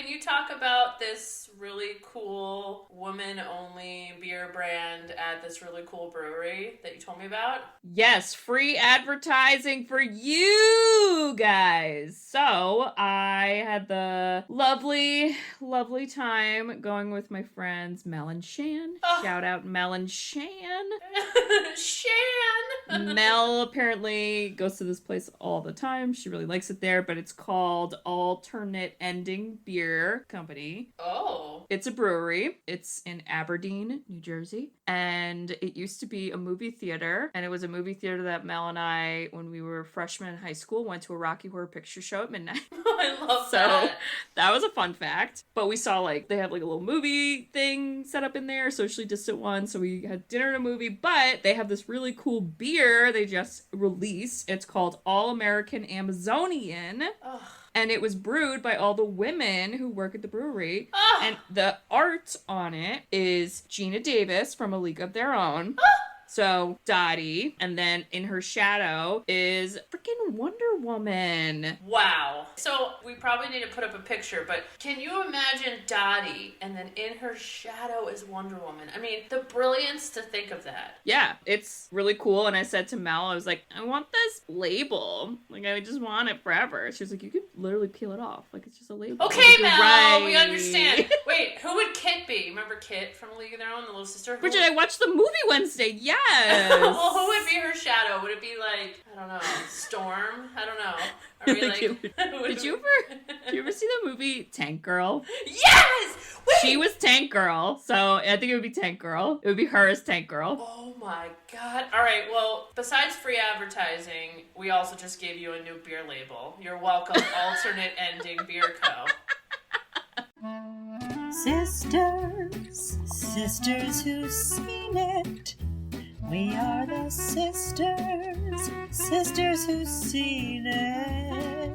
can you talk about this really cool woman-only beer brand at this really cool brewery that you told me about? Yes, free advertising for you guys. So I had the lovely time going with my friends Mel and Shan. Shout out Mel and Shan. Shan! Mel apparently goes to this place all the time. She really likes it there, but it's called Alternate Ending Beer Company. Oh. It's a brewery. It's in Aberdeen, New Jersey. And it used to be a movie theater. And it was a movie theater that Mel and I, when we were freshmen in high school, went to a Rocky Horror Picture Show at midnight. I love that. So that was a fun fact. But we saw they have a little movie thing set up in there, socially distant one. So we had dinner and a movie. But they have this really cool beer they just released. It's called All American Amazonian. Ugh. And it was brewed by all the women who work at the brewery. Oh. And the art on it is Gina Davis from A League of Their Own. So, Dottie. And then in her shadow is freaking Wonder Woman. Wow. So we probably need to put up a picture, but can you imagine Dottie and then in her shadow is Wonder Woman? I mean, the brilliance to think of that. Yeah, it's really cool. And I said to Mel, I was like, I want this label. I just want it forever. She was like, you could literally peel it off. It's just a label. Okay, Mel, right. We understand. Wait, who would Kit be? Remember Kit from League of Their Own, the little sister? Bridget, I watched the movie Wednesday. Yes. Well, who would be her shadow? Would it be I don't know, Storm? I don't know. Are we Did you ever see the movie Tank Girl? Yes! Wait! She was Tank Girl, so I think it would be Tank Girl. It would be her as Tank Girl. Oh my god. Alright, well, besides free advertising, we also just gave you a new beer label. You're welcome, Alternate Ending Beer Co. Sisters who've seen it. We are the sisters who've seen it.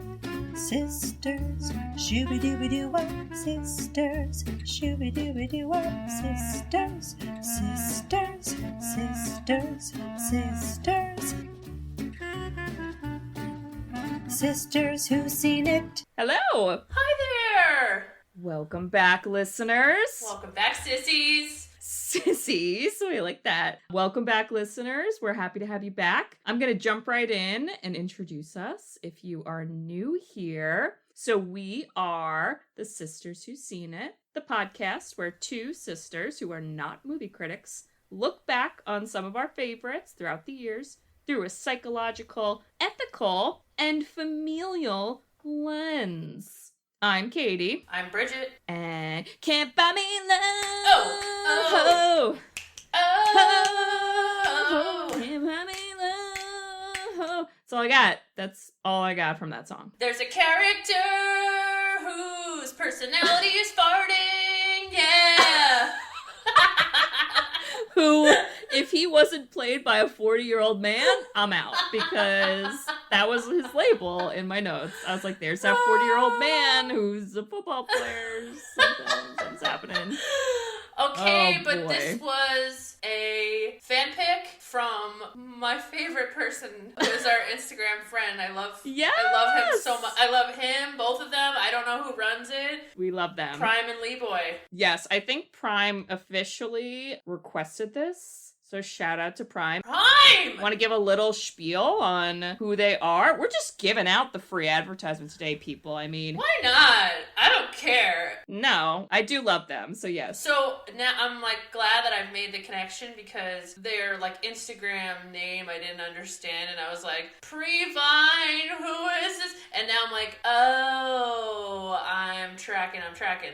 Sisters, shooby-dooby-doo-wop, sisters, shooby-dooby-doo-wop, sisters, sisters who've seen it. Hello! Hi there! Welcome back, listeners. Welcome back, sissies. Sissies, we like that. Welcome back, listeners. We're happy to have you back. I'm going to jump right in and introduce us if you are new here. So we are the Sisters Who've Seen It, the podcast where two sisters who are not movie critics look back on some of our favorites throughout the years through a psychological, ethical, and familial lens. I'm Katie. I'm Bridget. And can't buy me love. Oh. Can't buy me love. That's all I got. That's all I got from that song. There's a character whose personality is farting. Yeah. Who, if he wasn't played by a 40-year-old man, I'm out. Because that was his label in my notes. I was like, there's that 40-year-old man who's a football player. Something's happening. Okay, Oh, but boy. this was a fan pick from my favorite person, who is our Instagram friend. I love him so much. I love him, both of them. I don't know who runs it. We love them. Prime and Lee Boy. Yes, I think Prime officially requested this. So shout out to Prime. Prime! Want to give a little spiel on who they are? We're just giving out the free advertisement today, people. I mean, Why not? I don't care. no, I do love them. So yes. So now I'm glad that I've made the connection, because their Instagram name I didn't understand, and I was like, Previne, who is this? And now I'm like, oh, I'm tracking.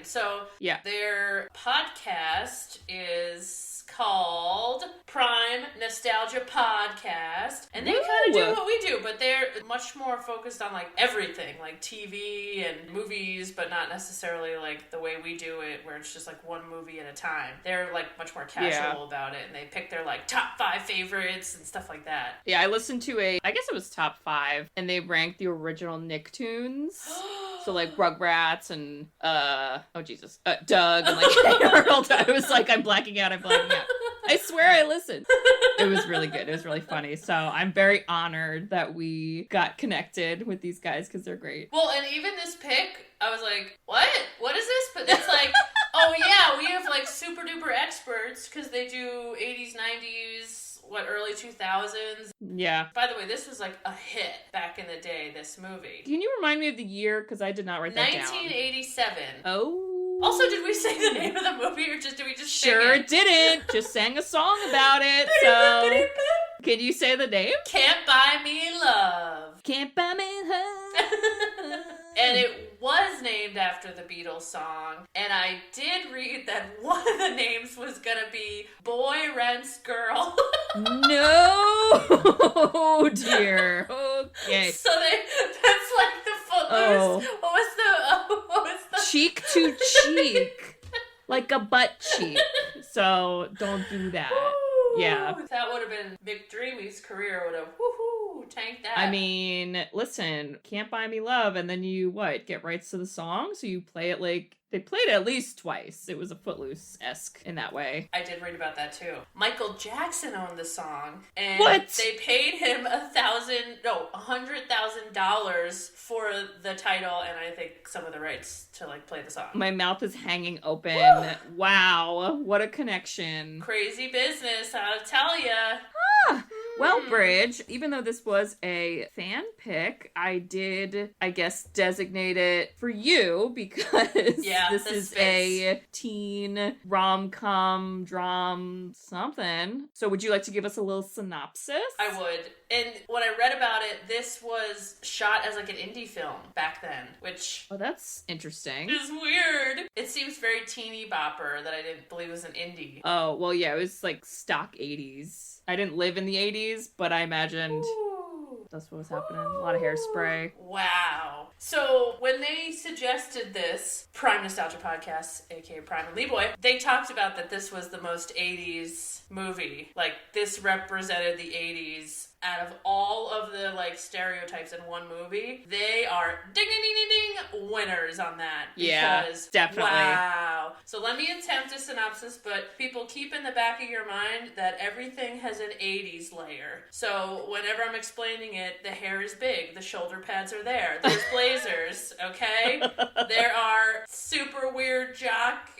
So Yeah. their podcast is called Prime Nostalgia Podcast, and they kind of do what we do, but they're much more focused on everything, TV and movies, but not necessarily the way we do it, where it's just one movie at a time. They're much more casual about it, and they pick their top 5 favorites and stuff like that. Yeah, I listened to I guess it was top 5, and they ranked the original Nicktoons. So Rugrats and Doug and Harold. I was I'm blacking out. I swear I listened. It was really good. It was really funny. So I'm very honored that we got connected with these guys because they're great. Well, and even this pick, I was like, what? What is this? But it's like, oh yeah, we have like super duper experts because they do 80s, 90s, early 2000s. Yeah. By the way, this was like a hit back in the day, this movie. Can you remind me of the year? Because I did not write that down. 1987. Oh. Also, did we say the name of the movie or did we just Sure sing it? didn't. Just sang a song about it. So can you say the name? Can't Buy Me Love. Can't buy me love. And it was named after the Beatles song. And I did read that one of the names was gonna be Boy Rents Girl. No, dear. Okay. So that's like the Footloose. Oh. What was the Cheek to cheek. Like a butt cheek. So don't do that. Woo! Yeah. That would have been McDreamy's career would have woohoo tanked that. I mean, listen, Can't Buy Me Love, and then you, get rights to the song? So you play it like, they played it at least twice. It was a Footloose-esque in that way. I did read about that too. Michael Jackson owned the song, and What? they paid him $100,000 for the title, and I think some of the rights to like play the song. My mouth is hanging open. Woo! Wow, what a connection. Crazy business, I'll tell ya. Well, Bridge, even though this was a fan pick, I did, I guess, designate it for you because this is fits. a teen rom-com dram something. So would you like to give us a little synopsis? I would. And when I read about it, this was shot as like an indie film back then, which Oh, that's interesting. is weird. It seems very teeny bopper that I didn't believe was an indie. Oh, well, yeah, it was like stock 80s. I didn't live in the 80s, but I imagined Ooh. that's what was happening. A lot of hairspray. Wow. So when they suggested this, Prime Nostalgia Podcast, aka Prime and Lee Boy, they talked about that this was the most 80s movie. Like, this represented the 80s. Out of all of the like stereotypes in one movie, they are ding ding ding ding ding winners on that. Yeah, definitely. Wow. So let me attempt a synopsis, but people keep in the back of your mind that everything has an 80s layer. So whenever I'm explaining it, the hair is big, the shoulder pads are there, there's blazers, okay? There are super weird jocks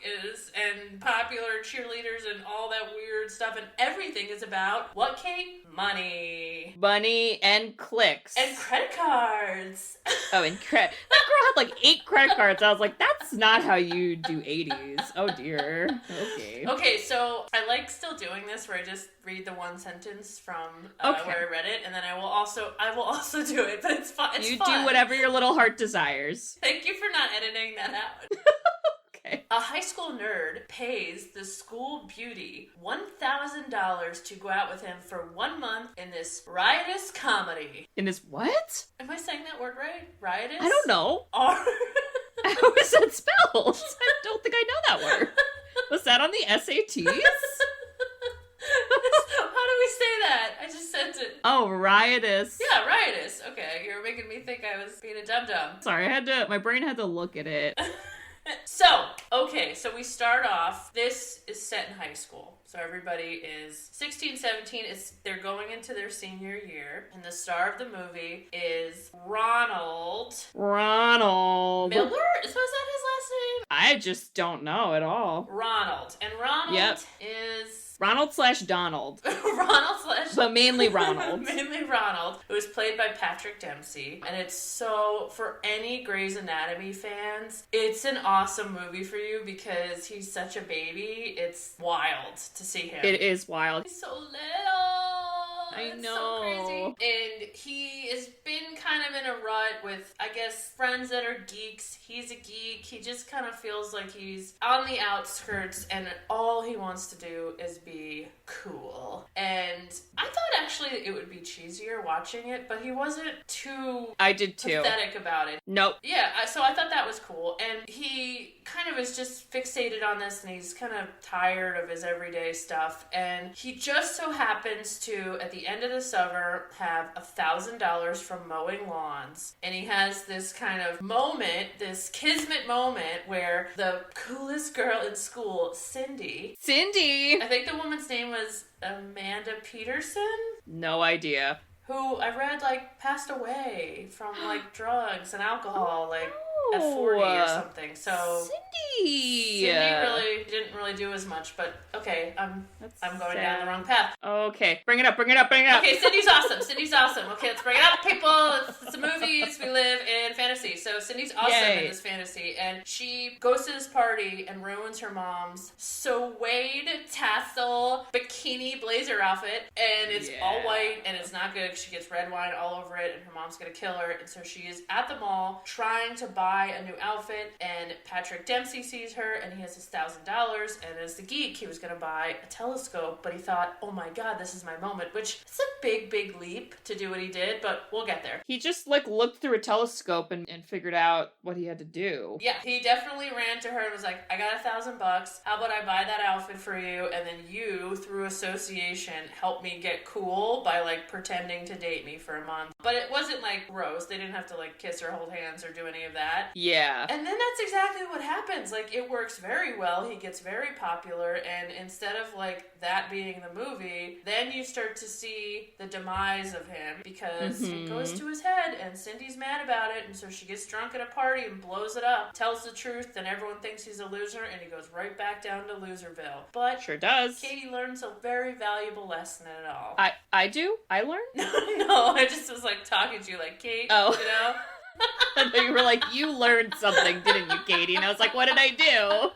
and popular cheerleaders and all that weird stuff, and everything is about what, Kate? Money. Money and clicks. And credit cards. Oh, and that girl had like 8 credit cards. I was like, that's not how you do 80s. Oh dear. Okay. Okay, so I like still doing this where I just read the one sentence from where I read it, and then I will also do it, but it's fun. It's fun. Do whatever your little heart desires. Thank you for not editing that out. Okay. A high school nerd pays the school beauty $1,000 to go out with him for 1 month in this riotous comedy. In this what? Am I saying that word right? Riotous? I don't know. Or... How is that spelled? I don't think I know that word. Was that on the SATs? How do we say that? I just sent it. Oh, riotous. Yeah, riotous. Okay, you're making me think I was being a dum-dum. Sorry, my brain had to look at it. So we start off, this is set in high school. So everybody is 16, 17, they're going into their senior year, and the star of the movie is Ronald. Ronald. Miller? Was that his last name? I just don't know at all. Ronald. And Ronald is... Ronald/Donald. But mainly Ronald. Mainly Ronald, who is played by Patrick Dempsey. And it's so, for any Grey's Anatomy fans, it's an awesome movie for you because he's such a baby. It's wild to see him. It is wild. He's so little. I know. So crazy. And he has been kind of in a rut with, I guess, friends that are geeks. He's a geek. He just kind of feels like he's on the outskirts, and all he wants to do is be cool. And I thought actually it would be cheesier watching it, but he wasn't too I did too. pathetic about it. Nope. Yeah, so I thought that was cool. And he kind kind of is just fixated on this, and he's kind of tired of his everyday stuff. And he just so happens to, at the end of the summer, have $1,000 from mowing lawns. And he has this kind of moment, this kismet moment, where the coolest girl in school, Cindy, I think the woman's name was Amanda Peterson? No idea. Who I read, like, passed away from, like, drugs and alcohol, like, at 40 or something. So Cindy really didn't really do as much, but okay, I'm going down the wrong path. Okay, bring it up. Okay, Cindy's awesome. Okay, let's bring it up, people. It's the movies. We live in fantasy. So Cindy's awesome in this fantasy, and she goes to this party and ruins her mom's suede tassel bikini blazer outfit, and it's all white, and it's not good. She gets red wine all over it, and her mom's gonna kill her. And so she is at the mall trying to buy a new outfit, and Patrick Dempsey sees her, and he has his $1,000, and as the geek, he was going to buy a telescope, but he thought, oh my god, this is my moment, which is a big leap to do what he did, but we'll get there. He just, like, looked through a telescope and figured out what he had to do. Yeah, he definitely ran to her and was like, I got $1,000, how about I buy that outfit for you, and then you, through association, help me get cool by, like, pretending to date me for a month. But it wasn't, like, gross. They didn't have to, like, kiss or hold hands or do any of that. Yeah. And then that's exactly what happens. Like, it works very well. He gets very popular, and instead of, like, that being the movie, then you start to see the demise of him, because it goes to his head, and Cindy's mad about it, and so she gets drunk at a party and blows it up, tells the truth, and everyone thinks he's a loser, and he goes right back down to Loserville. But sure does. Katie learns a very valuable lesson in it all. I do? I learned? No, I just was, like, talking to you, like, Kate, you know? I thought you were like, you learned something, didn't you, Katie? And I was like, what did I do?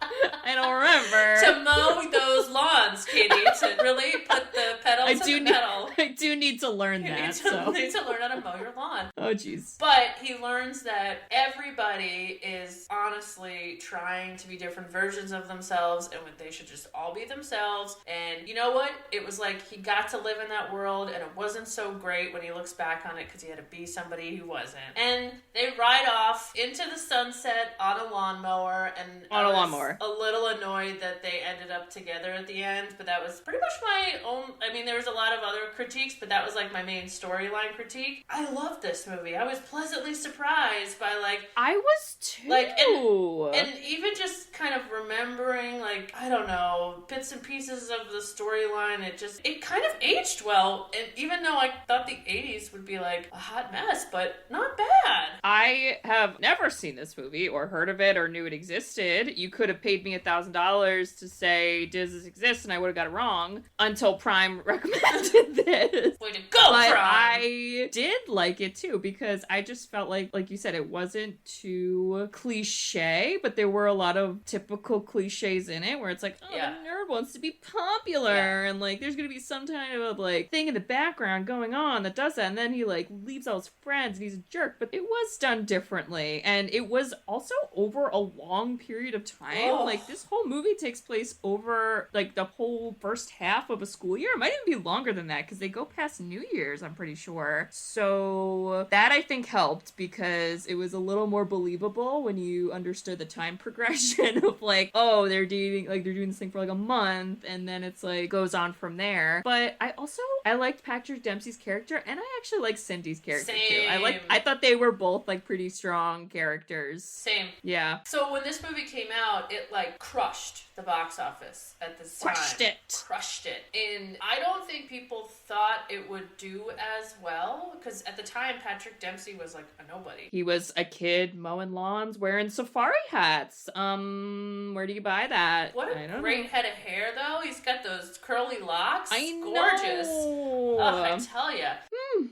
I don't remember. To mow those lawns, Katie. To really put the pedal to the metal. I do need to learn You that. need to learn how to mow your lawn. Oh, jeez. But he learns that everybody is honestly trying to be different versions of themselves, and they should just all be themselves. And you know what? It was like he got to live in that world, and it wasn't so great when he looks back on it, because he had to be somebody who wasn't. And they ride off into the sunset on a lawnmower, and I was a little annoyed that they ended up together at the end, but that was pretty much my own. I mean, there was a lot of other critiques, but that was like my main storyline critique. I loved this movie. I was pleasantly surprised by, like, I was too. Like, and even just kind of remembering, like, I don't know, bits and pieces of the storyline, it kind of aged well. And even though I thought the 80s would be like a hot mess, but not bad. I have never seen this movie or heard of it or knew it existed. You could have paid me $1,000 to say, does this exist? And I would have got it wrong until Prime recommended this. Way to go, but Prime! I did like it too, because I just felt like you said, it wasn't too cliche, but there were a lot of typical cliches in it where it's like, the nerd wants to be popular, and like there's gonna be some kind of like thing in the background going on that does that, and then he like leaves all his friends and he's a jerk. But it was done differently, and it was also over a long period of time. Like, this whole movie takes place over like the whole first half of a school year. It might even be longer than that, because they go past New Year's, I'm pretty sure. So that, I think, helped, because it was a little more believable when you understood the time progression of like, oh, they're doing this thing for like a month, and then it's like goes on from there. But I liked Patrick Dempsey's character, and I actually liked Cindy's character too. I thought they were both like pretty strong characters. Same. Yeah. So when this movie came out, it like crushed the box office at this time. Crushed it. And I don't think people thought it would do as well, because at the time Patrick Dempsey was like a nobody. He was a kid mowing lawns, wearing safari hats. Where do you buy that? What a great head of hair, though. He's got those curly locks. I know. Gorgeous. Oh, I tell ya.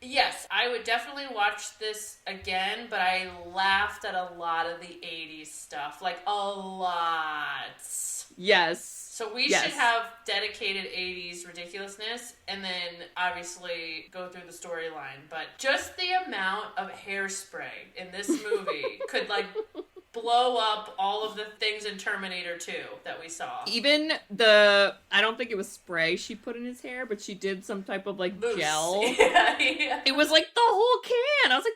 Yes, I would definitely watch this again, but I laughed at a lot of the 80s stuff. Like, a lot. Yes. So we should have dedicated 80s ridiculousness, and then obviously go through the storyline. But just the amount of hairspray in this movie could like blow up all of the things in Terminator 2 that we saw. Even I don't think it was spray she put in his hair, but she did some type of like Mousse. gel. Yeah. It was like the whole can. I was like,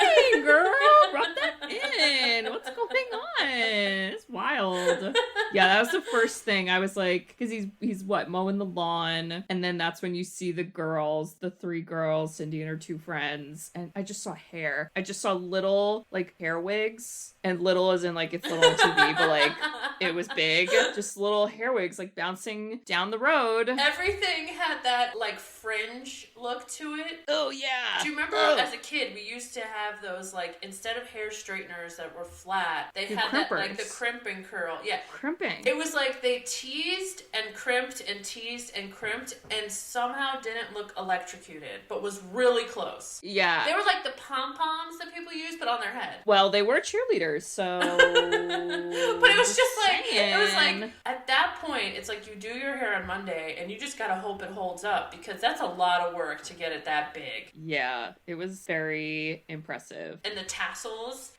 dang, girl, rub that in. What's going on? It's wild. Yeah, that was the first thing. I was like, because he's what, mowing the lawn, and then that's when you see the girls, the 3 girls, Cindy and her 2 friends, and I just saw hair. I just saw little like hair wigs, and little as in like it's little on TV, but like it was big. Just little hair wigs like bouncing down the road. Everything had that like fringe look to it. Oh yeah. Do you remember as a kid we used to have those like instead of hair straighteners that were flat, they had that like the crimp and curl. Yeah. Crimping. It was like they teased and crimped and teased and crimped and somehow didn't look electrocuted, but was really close. Yeah. They were like the pom-poms that people use, but on their head. Well, they were cheerleaders, so... But it was just like, saying. it was like, at that point, it's like you do your hair on Monday and you just gotta hope it holds up because that's a lot of work to get it that big. Yeah, it was very impressive. And the tassels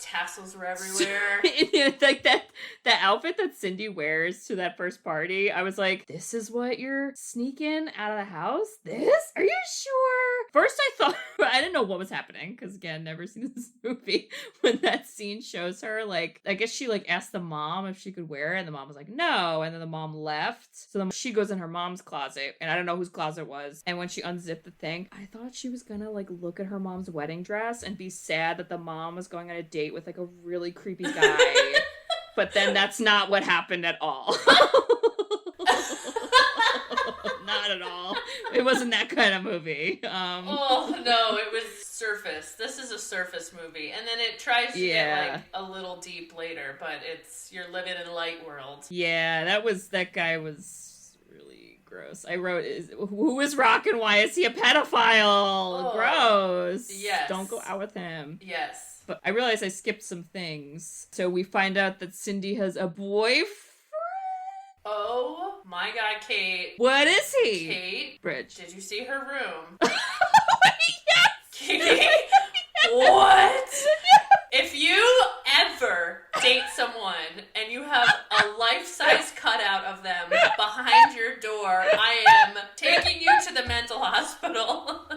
were everywhere. Like the outfit that Cindy wears to that first party, I was like, this is what you're sneaking out of the house? This? Are you sure? First I thought, I didn't know what was happening, because again, never seen this movie. When that scene shows her, like, I guess she like asked the mom if she could wear it, and the mom was like, no, and then the mom left. So then she goes in her mom's closet, and I don't know whose closet it was, and when she unzipped the thing, I thought she was gonna like look at her mom's wedding dress and be sad that the mom was going on a date with like a really creepy guy. But then that's not what happened at all. Not at all. It wasn't that kind of movie. Oh, no, it was surface. This is a surface movie. And then it tries to get, like, a little deep later, but you're living in light world. Yeah, that guy was really gross. I wrote, who is Rock and why is he a pedophile? Oh, gross. yes. Don't go out with him. Yes. But I realized I skipped some things. So we find out that Cindy has a boyfriend. Oh my God, Kate. What is he? Kate. Bridge. Did you see her room? Yes! Kate? What? If you ever date someone and you have a life-size cutout of them behind your door, I am taking you to the mental hospital.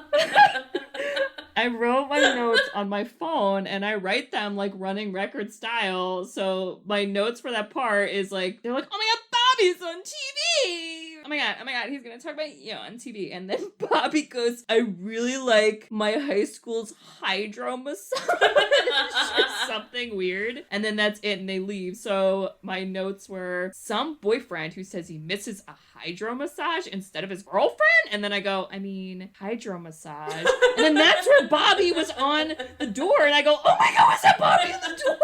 I wrote my notes on my phone and I write them like running record style. So my notes for that part is like, they're like, oh my God, Bobby's on TV. Oh my God, he's gonna talk about you on TV. And then Bobby goes, I really like my high school's hydro massage or something weird. And then that's it and they leave. So my notes were some boyfriend who says he misses a hydro massage instead of his girlfriend. And then I go, I mean, hydro massage. And then that's where Bobby was on the door. And I go, oh my God, was that Bobby on the door?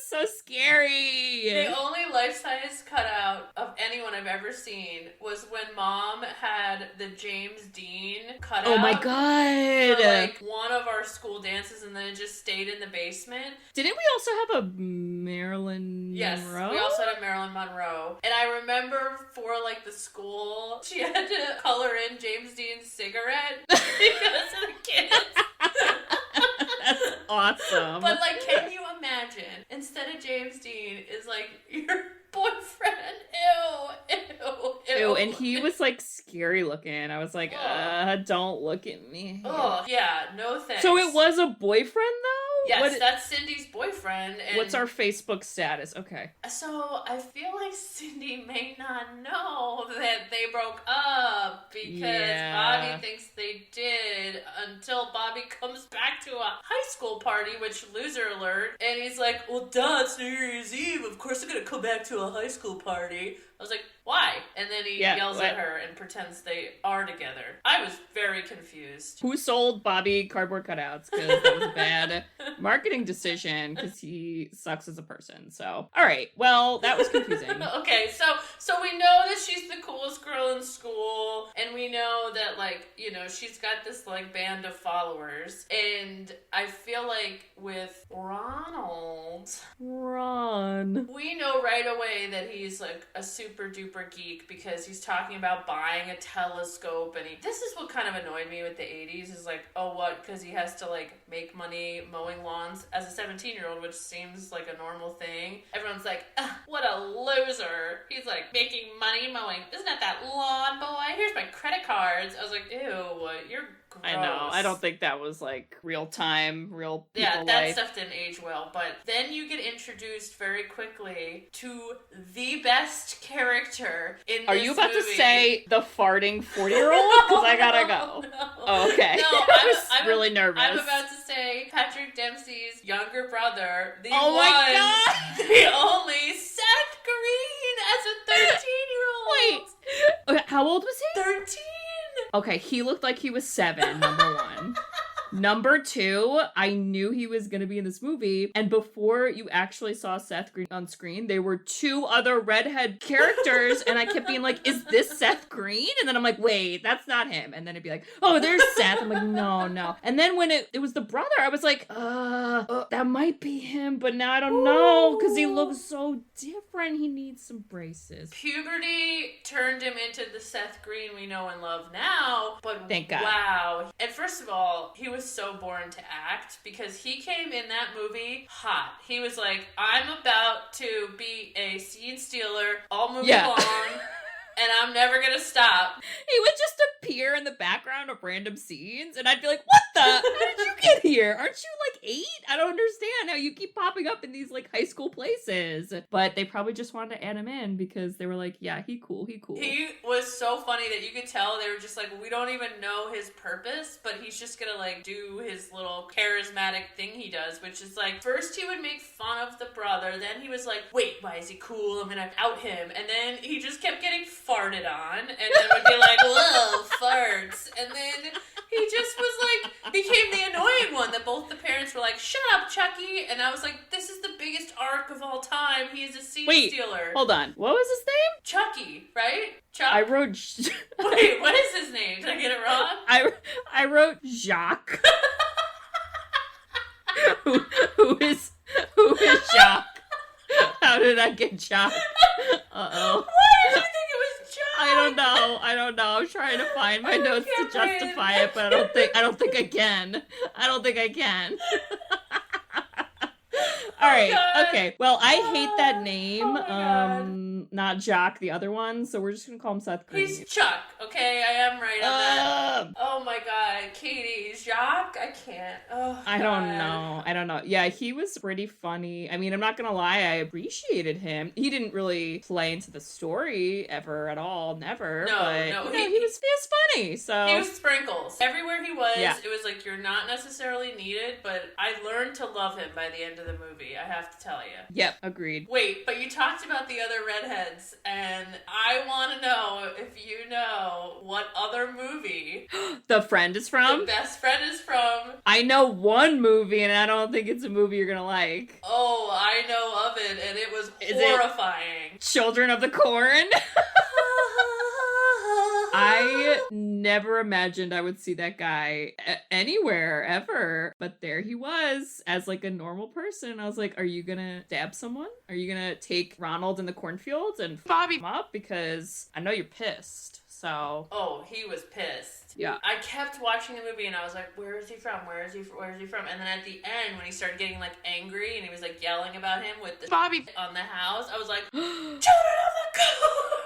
So scary. The only life-size cutout of anyone I've ever seen was when Mom had the James Dean cutout. Oh my God. For like one of our school dances, and then it just stayed in the basement. Didn't we also have a Marilyn Monroe? We also had a Marilyn Monroe. And I remember for like the school, she had to color in James Dean's cigarette because of the kids. That's awesome. But like, can you imagine, instead of James Dean is like your boyfriend? Ew. And he was like scary looking. I was like, don't look at me. Oh, yeah, no thanks. So it was a boyfriend though? Yes, that's Cindy's boyfriend. And what's our Facebook status? Okay. So I feel like Cindy may not know that they broke up because Bobby thinks they did until Bobby comes back to a high school party, which loser alert. And he's like, well, duh, it's New Year's Eve. Of course I'm going to come back to a high school party. I was like, why? And then he yells at her and pretends they are together. I was very confused. Who sold Bobby cardboard cutouts? Because that was a bad marketing decision because he sucks as a person. So, all right. Well, that was confusing. Okay, so we know that she's the coolest girl in school, and we know that, like, you know, she's got this, like, band of followers, and I feel like with Ronald, man. We know right away that he's like a super duper geek because he's talking about buying a telescope, and this is what kind of annoyed me with the 80s is like, oh, what? Because he has to like make money mowing lawns as a 17-year-old, which seems like a normal thing. Everyone's like, what a loser. He's like making money mowing. Isn't that lawn boy? Here's my credit cards. I was like, ew, you're gross. I know. I don't think that was like real time, real people Yeah, that life. stuff didn't age well. But then you get introduced very quickly to the best character in this Are you about movie. to say the farting 40-year-old? Because I gotta go. No. Oh, okay. No, I was really nervous. I'm about to say Patrick Dempsey's younger brother, the Oh my God. The only Seth Green as a 13-year-old. Wait, how old was he? 13. Okay, he looked like he was 7, number one. Number 2, I knew he was going to be in this movie, and before you actually saw Seth Green on screen, there were 2 other redhead characters, and I kept being like, is this Seth Green? And then I'm like, wait, that's not him. And then it'd be like, oh, there's Seth. I'm like, no. And then when it was the brother, I was like, that might be him, but now I don't know, because he looks so different. He needs some braces. Puberty turned him into the Seth Green we know and love now, but Thank God. wow. And first of all, he was so born to act because he came in that movie hot. He was like, I'm about to be a scene stealer all movie long. And I'm never gonna stop. He would just appear in the background of random scenes, and I'd be like, what the? How did you get here? Aren't you like 8? I don't understand how you keep popping up in these like high school places. But they probably just wanted to add him in because they were like, yeah, he cool. He was so funny that you could tell they were just like, we don't even know his purpose, but he's just gonna like do his little charismatic thing he does, which is like, first he would make fun of the brother, then he was like, wait, why is he cool? I'm gonna out him. And then he just kept getting farted on, and then would be like, whoa, farts. And then he just was like, became the annoying one that both the parents were like, shut up, Chucky. And I was like, this is the biggest arc of all time. He is a scene stealer. Hold on. What was his name? Chucky, right? Chuck? I wrote... Wait, what is his name? Did I get it wrong? I wrote Jacques. who is Jacques? How did I get Jacques? Uh-oh. Why did you think it was Chuck? I don't know. I'm trying to find my notes to justify it, but I don't think I can. All right. God. Okay. Well, I hate that name. Oh my God. Not Jock, the other one. So we're just gonna call him Seth Green. He's Chuck, okay? I am right on that. Oh my God, Katie, Jacques? I can't. Oh, I don't know. Yeah, he was pretty funny. I mean, I'm not gonna lie, I appreciated him. He didn't really play into the story ever at all, never. No, he was funny. So he was sprinkles. Everywhere he was, Yeah. it was like, you're not necessarily needed, but I learned to love him by the end of the movie, I have to tell you. Yep, agreed. Wait, but you talked about the other redheads, and I want to know if you know what other movie The Friend is from? the best friend is from. I know one movie, and I don't think it's a movie you're gonna like. Oh, I know of it, and it was Is it- horrifying. Children of the Corn. I never imagined I would see that guy anywhere ever, but there he was as like a normal person. I was like, are you gonna stab someone? Are you gonna take Ronald in the cornfields and Bobby him up? Because I know you're pissed. So Oh, he was pissed. Yeah. I kept watching the movie and I was like, where is he from? Where is he from? And then at the end, when he started getting like angry and he was like yelling about him with the Bobby on the house, I was like, Children of the Corn!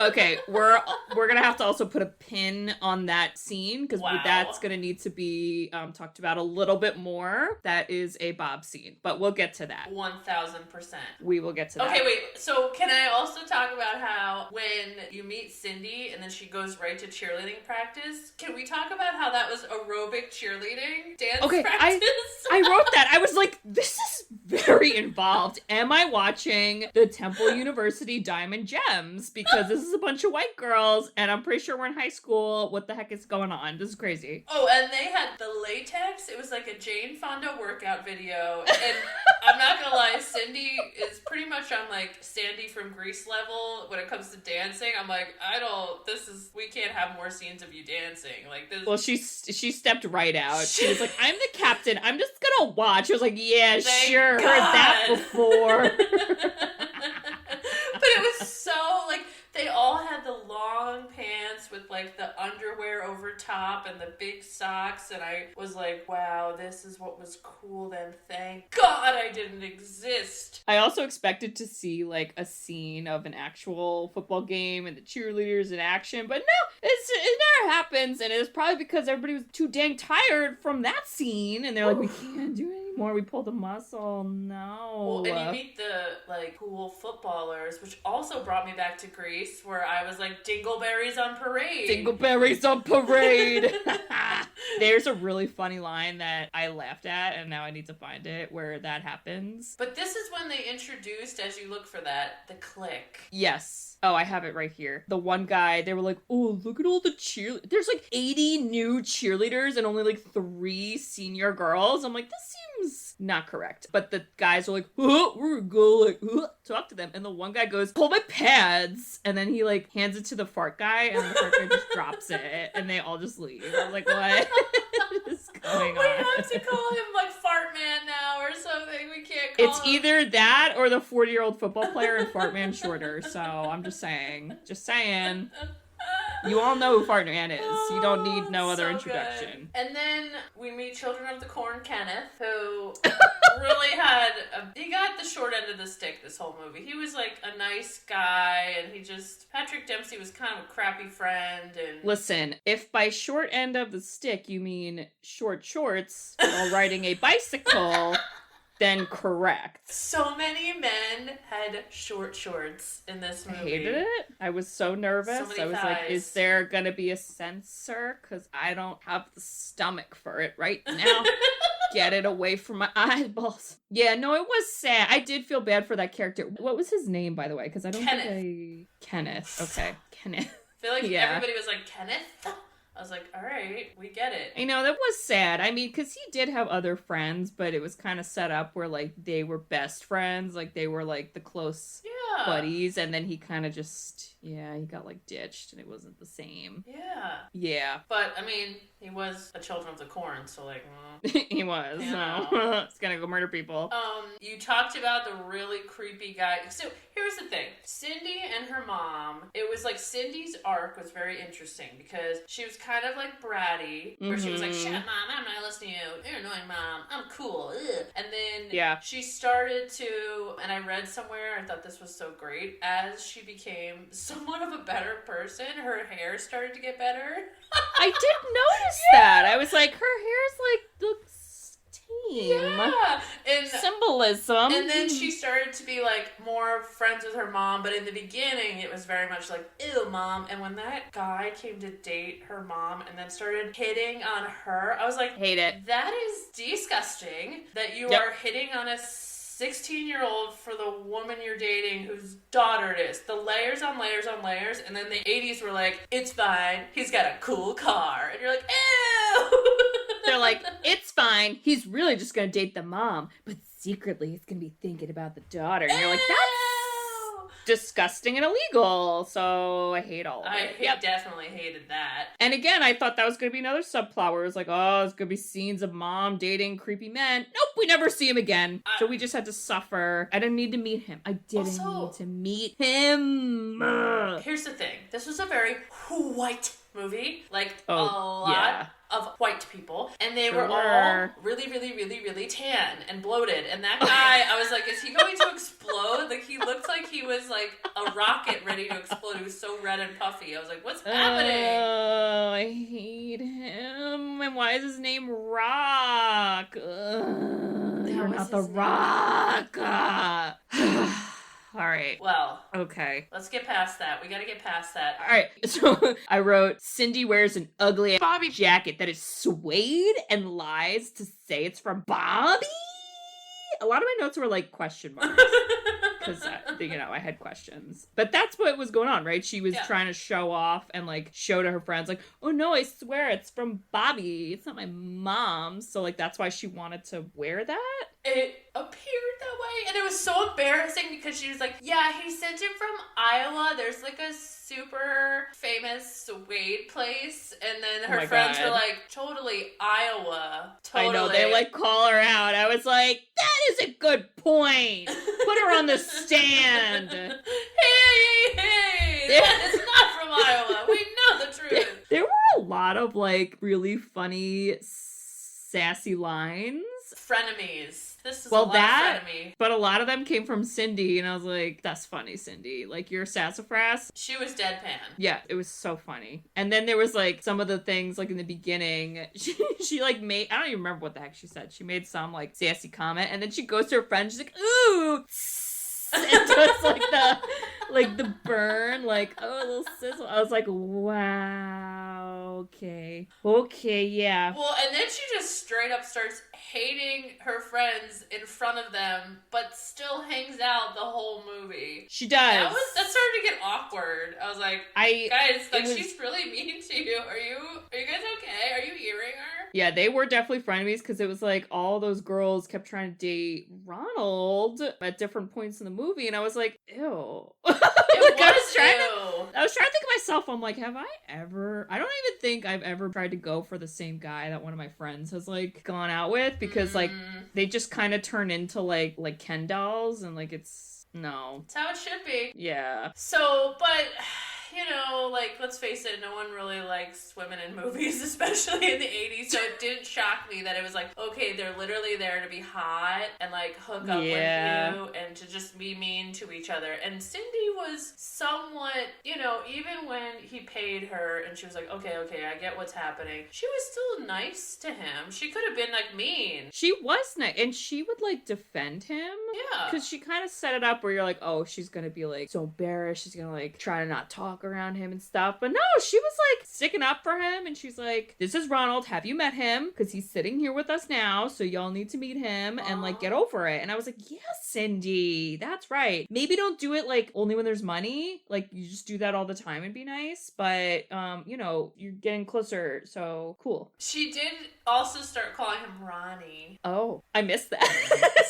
okay, we're gonna have to also put a pin on that scene because Wow. that's gonna need to be talked about a little bit more. That is a Bob scene, but we'll get to that. 1000%. We will get to that. Okay, wait. So can I also talk about how when you meet Cindy and then she goes right to cheerleading practice? Can we talk about how that was aerobic cheerleading dance practice? I wrote that. I was like, this is very involved. Am I watching the Temple University Diamond Gems? Because this is a bunch of white girls, and I'm pretty sure we're in high school. What the heck is going on? This is crazy. Oh, and they had the latex. It was like a Jane Fonda workout video. And I'm not gonna lie, Cindy Cindy is pretty much on like Sandy from Grease level when it comes to dancing. I'm like, we can't have more scenes of you dancing. Like this. Well, she stepped right out. She was like, I'm the captain. I'm just gonna watch. She was like, yeah, sure, heard that before. But it was so, like, they all had the long pants with, like, the underwear over top and the big socks, and I was like, wow, this is what was cool then. Thank God I didn't exist. I also expected to see, like, a scene of an actual football game and the cheerleaders in action, but no, it never happens, and it was probably because everybody was too dang tired from that scene, and they're like, we can't do it anymore, we pulled a muscle, no. Well, and you meet the, like, cool footballers, which also brought me back to Greece, where I was like, dingleberries on parade. Dingleberries on parade! There's a really funny line that I laughed at, and now I need to find it, where that happens. But this is when they introduced, as you look for that, the clique. Yes. Oh, I have it right here. The one guy, they were like, oh, look at all the cheerleaders. There's like 80 new cheerleaders and only like 3 senior girls. I'm like, this seems not correct. But the guys are like, oh, we're gonna go like, talk to them. And the one guy goes, hold my pads. And then he like hands it to the fart guy and the fart guy just drops it. And they all just leave. I was like, what is going on? We have to call him like Fart Man now or something. We can't call It's him. either that or the 40-year-old football player and Fart Man shorter. So I'm just saying. You all know who Fart Man is. You don't need no other introduction. Good. And then we meet Children of the Corn Kenneth, who really he got the short end of the stick this whole movie. He was like a nice guy, and Patrick Dempsey was kind of a crappy friend. And listen, if by short end of the stick you mean short shorts while riding a bicycle, then correct. So many men had short shorts in this movie. I hated it. I was so nervous. So many I was thighs. like, is there gonna be a censor? Because I don't have the stomach for it right now. Get it away from my eyeballs. Yeah, no, it was sad. I did feel bad for that character. What was his name, by the way? Because I don't think Kenneth. Okay, Kenneth. I feel like everybody was like, Kenneth? I was like, all right, we get it. I know, that was sad. I mean, because he did have other friends, but it was kind of set up where, like, they were best friends. Like, they were, like, the close buddies. And then he kind of just, he got, like, ditched, and it wasn't the same. Yeah. Yeah. But, I mean, he was a Children of the Corn, so, like, he was. Yeah. So, he's gonna go murder people. You talked about the really creepy guy. So, here's the thing. Cindy and her mom, it was like Cindy's arc was very interesting because she was kind of like bratty, where she was like, shut up, mom, I'm not listening to you. You're annoying, mom. I'm cool. Ugh. And then she started to, and I read somewhere, I thought this was so great, as she became somewhat of a better person, her hair started to get better. I did notice that. I was like, her hair's like, looks tame. Yeah. And symbolism. And then she started to be like more friends with her mom, but in the beginning it was very much like, ew, mom. And when that guy came to date her mom and then started hitting on her, I was like, hate it. That is disgusting that you are hitting on a 16-year-old for the woman you're dating whose daughter it is. The layers on layers on layers. And then the 80s were like, it's fine. He's got a cool car. And you're like, ew. They're like, it's fine. He's really just going to date the mom. But secretly, he's going to be thinking about the daughter. And you're like, that's disgusting and illegal. So I hate all of it. I definitely hated that. And again, I thought that was going to be another subplot where it was like, oh, it's going to be scenes of mom dating creepy men. Nope, we never see him again. So we just had to suffer. I didn't need to meet him. I didn't need to meet him. Here's the thing. This was a very white movie. Like, a lot of white people. And they were all really, really, really, really tan and bloated. And that guy, I was like, is he going to explode? Like, he looked like he was like a rocket ready to explode. He was so red and puffy. I was like, what's happening? Oh, I hate him. And why is his name Rock? You're not the Rock. All right. Well. Okay. Let's get past that. We gotta get past that. All right. So I wrote, Cindy wears an ugly Bobby jacket that is suede and lies to say it's from Bobby. A lot of my notes were like question marks. because, I had questions. But that's what was going on, right? She was trying to show off and, like, show to her friends, like, oh, no, I swear it's from Bobby. It's not my mom's. So, like, that's why she wanted to wear that? It appeared that way, and it was so embarrassing because she was like, yeah, he sent it from Iowa. There's, like, a super famous suede place, and then her friends were like, totally Iowa. Totally. I know, they, like, call her out. I was like, that is a good point. Put her on the stand. Hey, that is not from Iowa. We know the truth. There were a lot of, like, really funny, sassy lines. Frenemies. This is a lot of frenemy. But a lot of them came from Cindy, and I was like, that's funny, Cindy. Like, you're sassafras. She was deadpan. Yeah, it was so funny. And then there was, like, some of the things, like, in the beginning, she like, made, I don't even remember what the heck she said. She made some, like, sassy comment, and then she goes to her friend, she's like, ooh, and does, like, the burn, like, oh, a little sizzle. I was like, wow, okay, yeah. Well, and then she just straight up starts hating her friends in front of them, but still hangs out the whole movie. She does. That started to get awkward. I was like, guys, like, she's really mean to you. Are you guys okay? Are you hearing her? Yeah, they were definitely frenemies because it was like all those girls kept trying to date Ronald at different points in the movie, and I was like, ew. I was trying to think of myself. I'm like, have I ever? I don't even think I've ever tried to go for the same guy that one of my friends has, like, gone out with, because like they just kind of turn into like Ken dolls, and like it's no. It's how it should be. Yeah. So, but like, let's face it, no one really likes women in movies, especially in the 80s, so it didn't shock me that it was like, okay, they're literally there to be hot and, like, hook up with you and to just be mean to each other. And Cindy was somewhat, even when he paid her and she was like, okay, I get what's happening, she was still nice to him. She could have been, like, mean. She was nice, and she would, like, defend him. Yeah. Because she kind of set it up where you're like, oh, she's gonna be, like, so embarrassed, she's gonna, like, try to not talk around him and stuff. But no, she was, like, sticking up for him, and she's like, this is Ronald, have you met him? Because he's sitting here with us now, so y'all need to meet him and, like, get over it. And I was like, yes, Cindy, that's right. Maybe don't do it, like, only when there's money. Like, you just do that all the time and be nice. But, you're getting closer, so cool. She did also start calling him Ronnie. Oh, I missed that.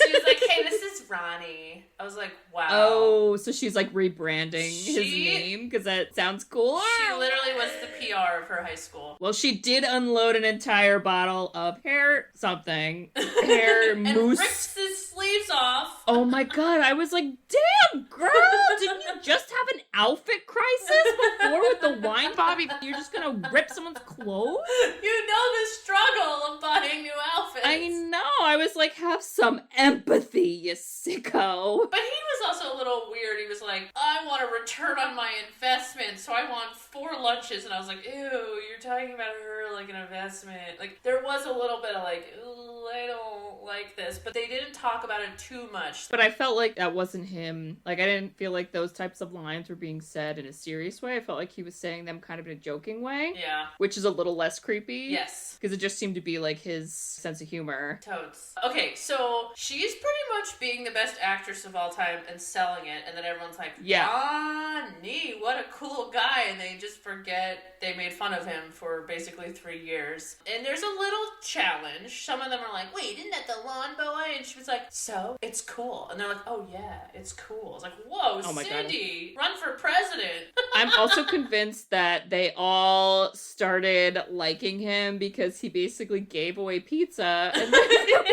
She was like, hey, this is Ronnie. I was like, wow. Oh, so she's, like, rebranding his name because that sounds cool. She literally was the PR of her high school. Well, she did unload an entire bottle of hair and mousse. rips his sleeves off. Oh my god, I was like, damn, girl, didn't you just have an outfit crisis before with the wine, Bobby? You're just gonna rip someone's clothes? You know the struggle of buying new outfits. I know, I was like, have some empathy, you sicko. But he was also a little weird. He was like, I want a return on my investment, so I want 4 lunches. And I was like, ew, you're talking about her like an investment. Like, there was a little bit of like, ooh, I don't like this. But they didn't talk about it too much. But I felt like that wasn't him. Like, I didn't feel like those types of lines were being said in a serious way. I felt like he was saying them kind of in a joking way. Yeah. Which is a little less creepy. Yes. Because it just seemed to be like his sense of humor. Totes. Okay, so she's pretty much being the best actress of all time and selling it. And then everyone's like, Ronnie, what a cool guy. And they just forget they made fun of him for basically 3 years. And there's a little challenge. Some of them are like, wait, isn't that the lawn boy? And she was like, so? It's cool. And they're like, oh yeah, it's cool. It's like, whoa, Cindy, run for president. I'm also convinced that they all started liking him because he basically gave away pizza. And then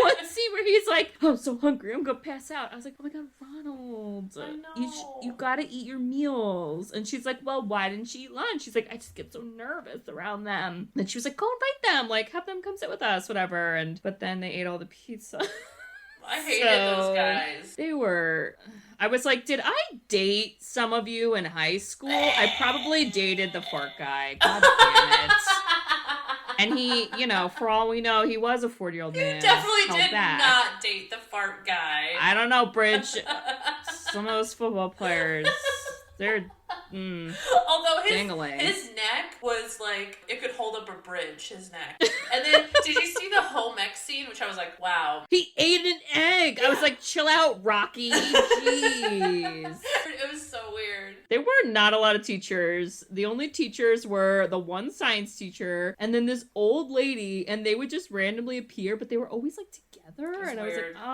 one scene where he's like, oh, I'm so hungry, I'm gonna pass out. I was like, oh my god, Ronald. I know. You gotta eat your meals. And she's like, well, why didn't you eat lunch? She's like, I just get so nervous around them. And she was like, go invite them, like, have them come sit with us, whatever. But then they ate all the pizza. I hated those guys. I was like, did I date some of you in high school? I probably dated the fart guy. God damn it. And he, for all we know, he was a 40-year-old man. You definitely did not date the fart guy. I don't know, Bridge. Some of those football players, they're... Although Dang-a-lang. his neck was like, it could hold up a bridge, his neck. And then, did you see the home ec scene? Which I was like, wow. He ate an egg. I was like, chill out, Rocky. Jeez. It was so weird. There were not a lot of teachers. The only teachers were the one science teacher and then this old lady, and they would just randomly appear, but they were always like together. And I was weird. like,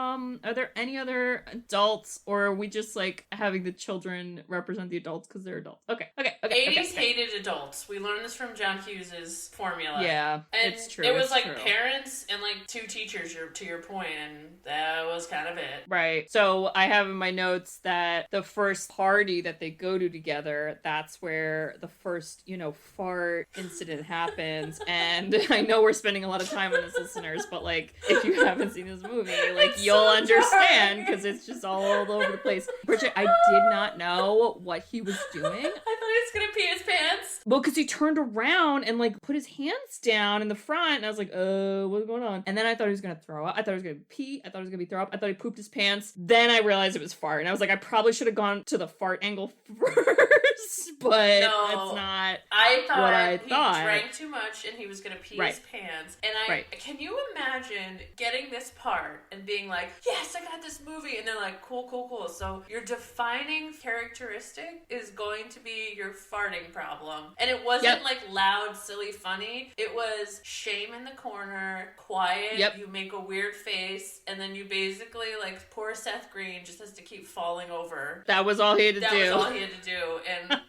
are there any other adults, or are we just like having the children represent the adults because they're adults? Okay. 80s hated adults. We learned this from John Hughes's formula. Yeah, and it's true. It was it's like true. parents and like 2 teachers, to your point, and that was kind of it. Right. So I have in my notes that the first party that they go to together, that's where the first, fart incident happens. And I know we're spending a lot of time on this, listeners, but like, if you haven't seen this movie, like, It's you'll so understand dark. because it's just all over the place. Bridget, I did not know what he was doing. I thought he was gonna pee his pants. Well, because he turned around and like put his hands down in the front, and I was like, what's going on? And then I thought he was gonna throw up. I thought he was gonna pee. I thought he was gonna be throw up. I thought he pooped his pants. Then I realized it was fart, and I was like, I probably should have gone to the fart angle first, but that's not. I thought what I he thought. drank too much and he was gonna pee his pants. And can you imagine getting this part and being like, yes, I got this movie, and they're like, cool. So your defining characteristic is going to be your farting problem. And it wasn't like loud, silly, funny. It was shame in the corner, quiet, you make a weird face, and then you basically, like, poor Seth Green just has to keep falling over. That was all he had to do. That was all he had to do. And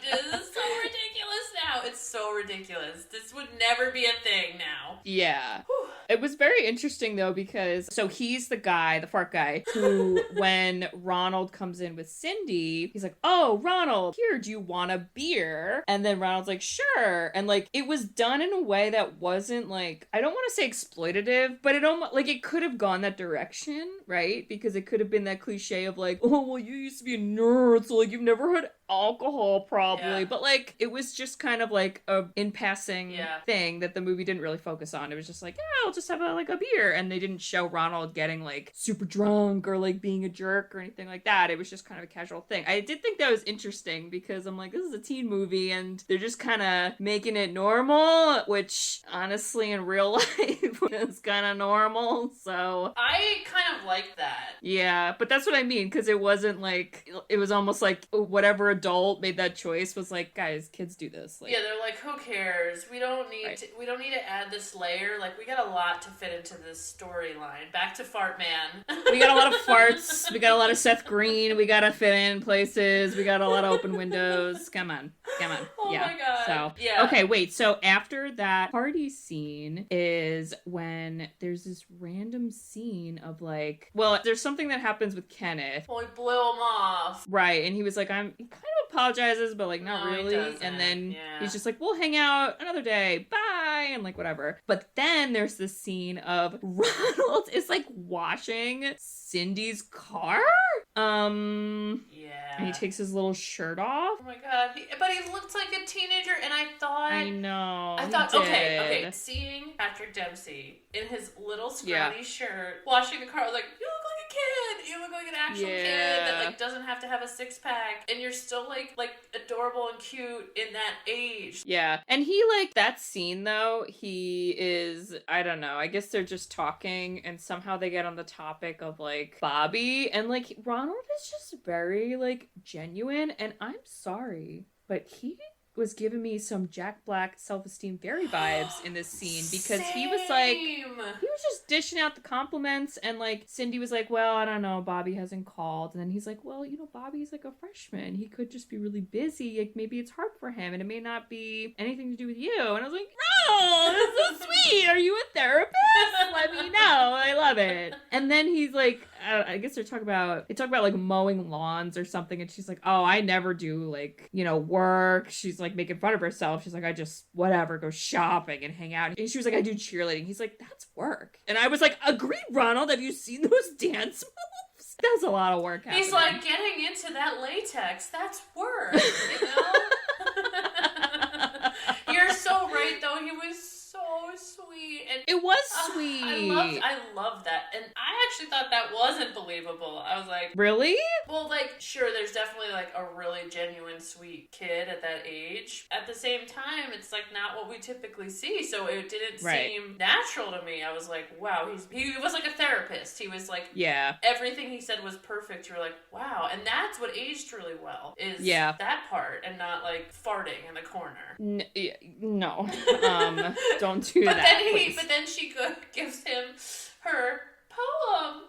this is so ridiculous now. It's so ridiculous. This would never be a thing now. Yeah. It was very interesting, though, because so he's the guy, the fart guy, who when Ronald comes in with Cindy, he's like, oh, Ronald, here, do you want a beer? And then Ronald's like, sure. And like, it was done in a way that wasn't like, I don't want to say exploitative, but it almost, like, it could have gone that direction, right? Because it could have been that cliche of like, oh, well, you used to be a nerd, so like, you've never had alcohol probably, but like, it was just kind of like a in passing thing that the movie didn't really focus on. It was just like, yeah, I'll just have a beer, and they didn't show Ronald getting like super drunk or like being a jerk or anything like that. It was just kind of a casual thing. I did think that was interesting because I'm like, this is a teen movie and they're just kind of making it normal, which honestly in real life is kind of normal. So I kind of like that. Yeah, but that's what I mean, because it wasn't like, it was almost like whatever adult made that choice was like, guys, kids do this. Like, yeah, they're like, who cares? We don't need to add this layer. Like, we got a lot to fit into this storyline. Back to Fart Man. We got a lot of farts. We got a lot of Seth Green. We got to fit in places. We got a lot of open windows. Come on. Oh yeah. my god. So, yeah. Okay, wait. So after that party scene is when there's this random scene of like, well, there's something that happens with Kenneth. Well, he blew him off. Right. And he was like, he kind of apologizes, but like not really. And then he's just like, we'll hang out another day. Bye. And like, whatever. But then there's this scene of Ronald is like washing Cindy's car. Yeah. And he takes his little shirt off. Oh my god. But he looked like a teenager, and I thought... I know. Okay. Seeing Patrick Dempsey in his little scrawny shirt, washing the car, I was like, you look like a kid! You look like an actual kid that, like, doesn't have to have a six-pack, and you're still, like adorable and cute in that age. Yeah. And he, like, that scene, though, he is, I don't know, I guess they're just talking, and somehow they get on the topic of, like, Bobby, and, like, Ronald is just very, like, genuine, and I'm sorry, but he was giving me some Jack Black self-esteem fairy vibes in this scene, because he was like, he was just dishing out the compliments, and like Cindy was like, well, I don't know, Bobby hasn't called, and then he's like, well, you know, Bobby's like a freshman, he could just be really busy, like maybe it's hard for him and it may not be anything to do with you. And I was like, no, that's so sweet, are you a therapist? Let me know, I love it. And then he's like, I guess they talk about like mowing lawns or something, and she's like, oh, I never do like, you know, work. She's like making fun of herself. She's like, I just whatever, go shopping and hang out. And she was like, I do cheerleading. He's like, that's work. And I was like, agreed, Ronald, have you seen those dance moves? That's a lot of work happening. He's like, getting into that latex, that's work, you know? You're so right, though. He was so sweet. And It was sweet. I loved that. And I actually thought that wasn't believable. I was like, really? Well, like, sure, there's definitely like a really genuine, sweet kid at that age. At the same time, it's like not what we typically see, so it didn't seem natural to me. I was like, wow, he was like a therapist. He was like, everything he said was perfect. You were like, wow. And that's what aged really well, is that part, and not like farting in the corner. No. Don't do that. But then she gives him her poem.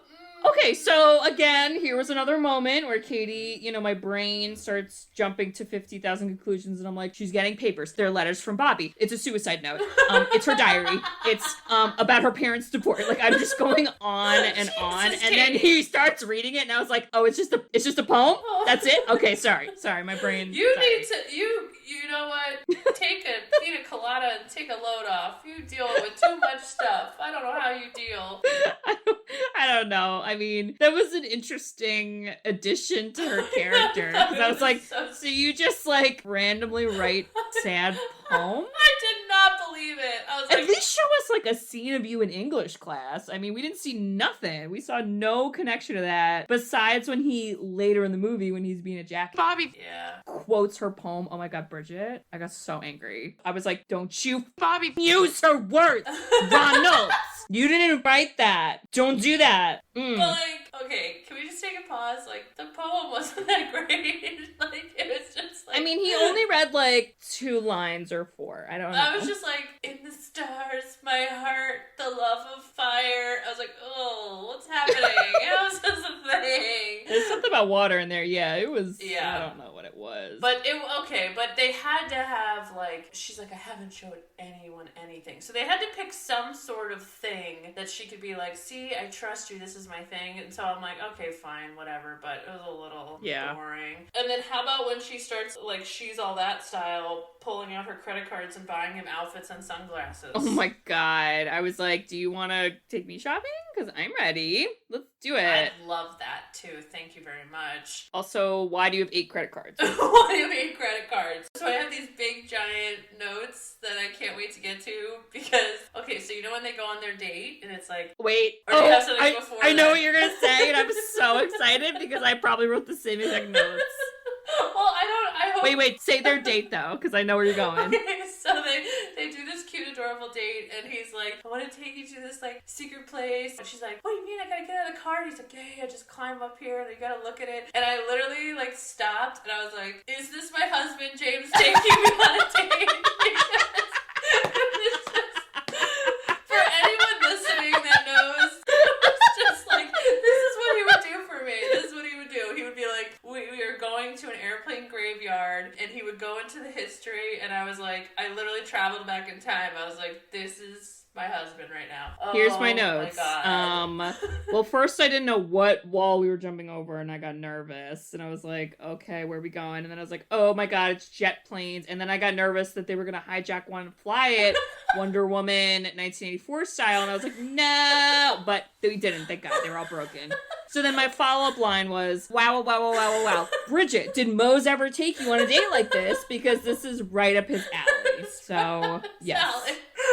Okay, so again, here was another moment where Katie, my brain starts jumping to 50,000 conclusions, and I'm like, she's getting papers. They're letters from Bobby. It's a suicide note. It's her diary. It's about her parents' divorce. Like, I'm just going on and on, and then he starts reading it, and I was like, oh, it's just a poem? That's it? Okay, sorry, my brain. You know what? Take a pina colada and take a load off. You deal with too much stuff. I don't know how you deal. I don't know. I mean, that was an interesting addition to her character. Because I was like, so you just like randomly write sad poems? I did not believe it. I was like, at least show us like a scene of you in English class. I mean, we didn't see nothing. We saw no connection to that. Besides when he, later in the movie, when he's being a jackass, Bobby quotes her poem. Oh my God, Bridget. I got so angry. I was like, don't you, Bobby, use her words. Ronald. You didn't write that. Don't do that. But like, okay, can we just take a pause? Like, the poem wasn't that great. Like, it was just like, I mean, he only read like 2 lines or 4. I don't know. I was just like, in the stars, my heart, the love of fire. I was like, oh, what's happening? It was just a thing. There's something about water in there. Yeah, it was. Yeah. I don't know what it was. But but they had to have like, she's like, I haven't showed anyone anything. So they had to pick some sort of thing that she could be like, see, I trust you. This is my thing. And so I'm like, okay, fine, whatever. But it was a little boring. And then how about when she starts like, she's all that style, pulling out her credit cards and buying him outfits and sunglasses. Oh my God. I was like, do you want to take me shopping? Because I'm ready. Let's do it. I love that too. Thank you very much. Also, why do you have 8 credit cards? Why do you have 8 credit cards? So I have these big giant notes that I can't wait to get to because, okay, so you know when they go on their date and it's like, wait, or do you have something before I know what you're going to say, and I'm so excited because I probably wrote the same exact notes. Well, I hope... Wait, say their date though, because I know where you're going. Okay, so they do this cute, adorable date, and he's like, I want to take you to this, like, secret place. And she's like, what do you mean? I gotta get out of the car. And he's like, yeah, just climb up here, and you gotta look at it. And I literally, like, stopped, and I was like, is this my husband, James, taking me on a date? For anyone listening that knows, it's just like, this is what he would do for me. This is what he would do. He would be like, we are going to an airplane graveyard, and he would go into the history, and I was like, I literally traveled back in time. I was like, this is my husband right now. Here's my notes. My God. Well, first I didn't know what wall we were jumping over, and I got nervous, and I was like, okay, where are we going? And then I was like, oh my God, it's jet planes. And then I got nervous that they were gonna hijack one and fly it Wonder Woman 1984 style, and I was like, no, but we didn't. Thank God, they were all broken. So then my follow-up line was, wow. Bridget, did Mose ever take you on a date like this? Because this is right up his alley. So, yes,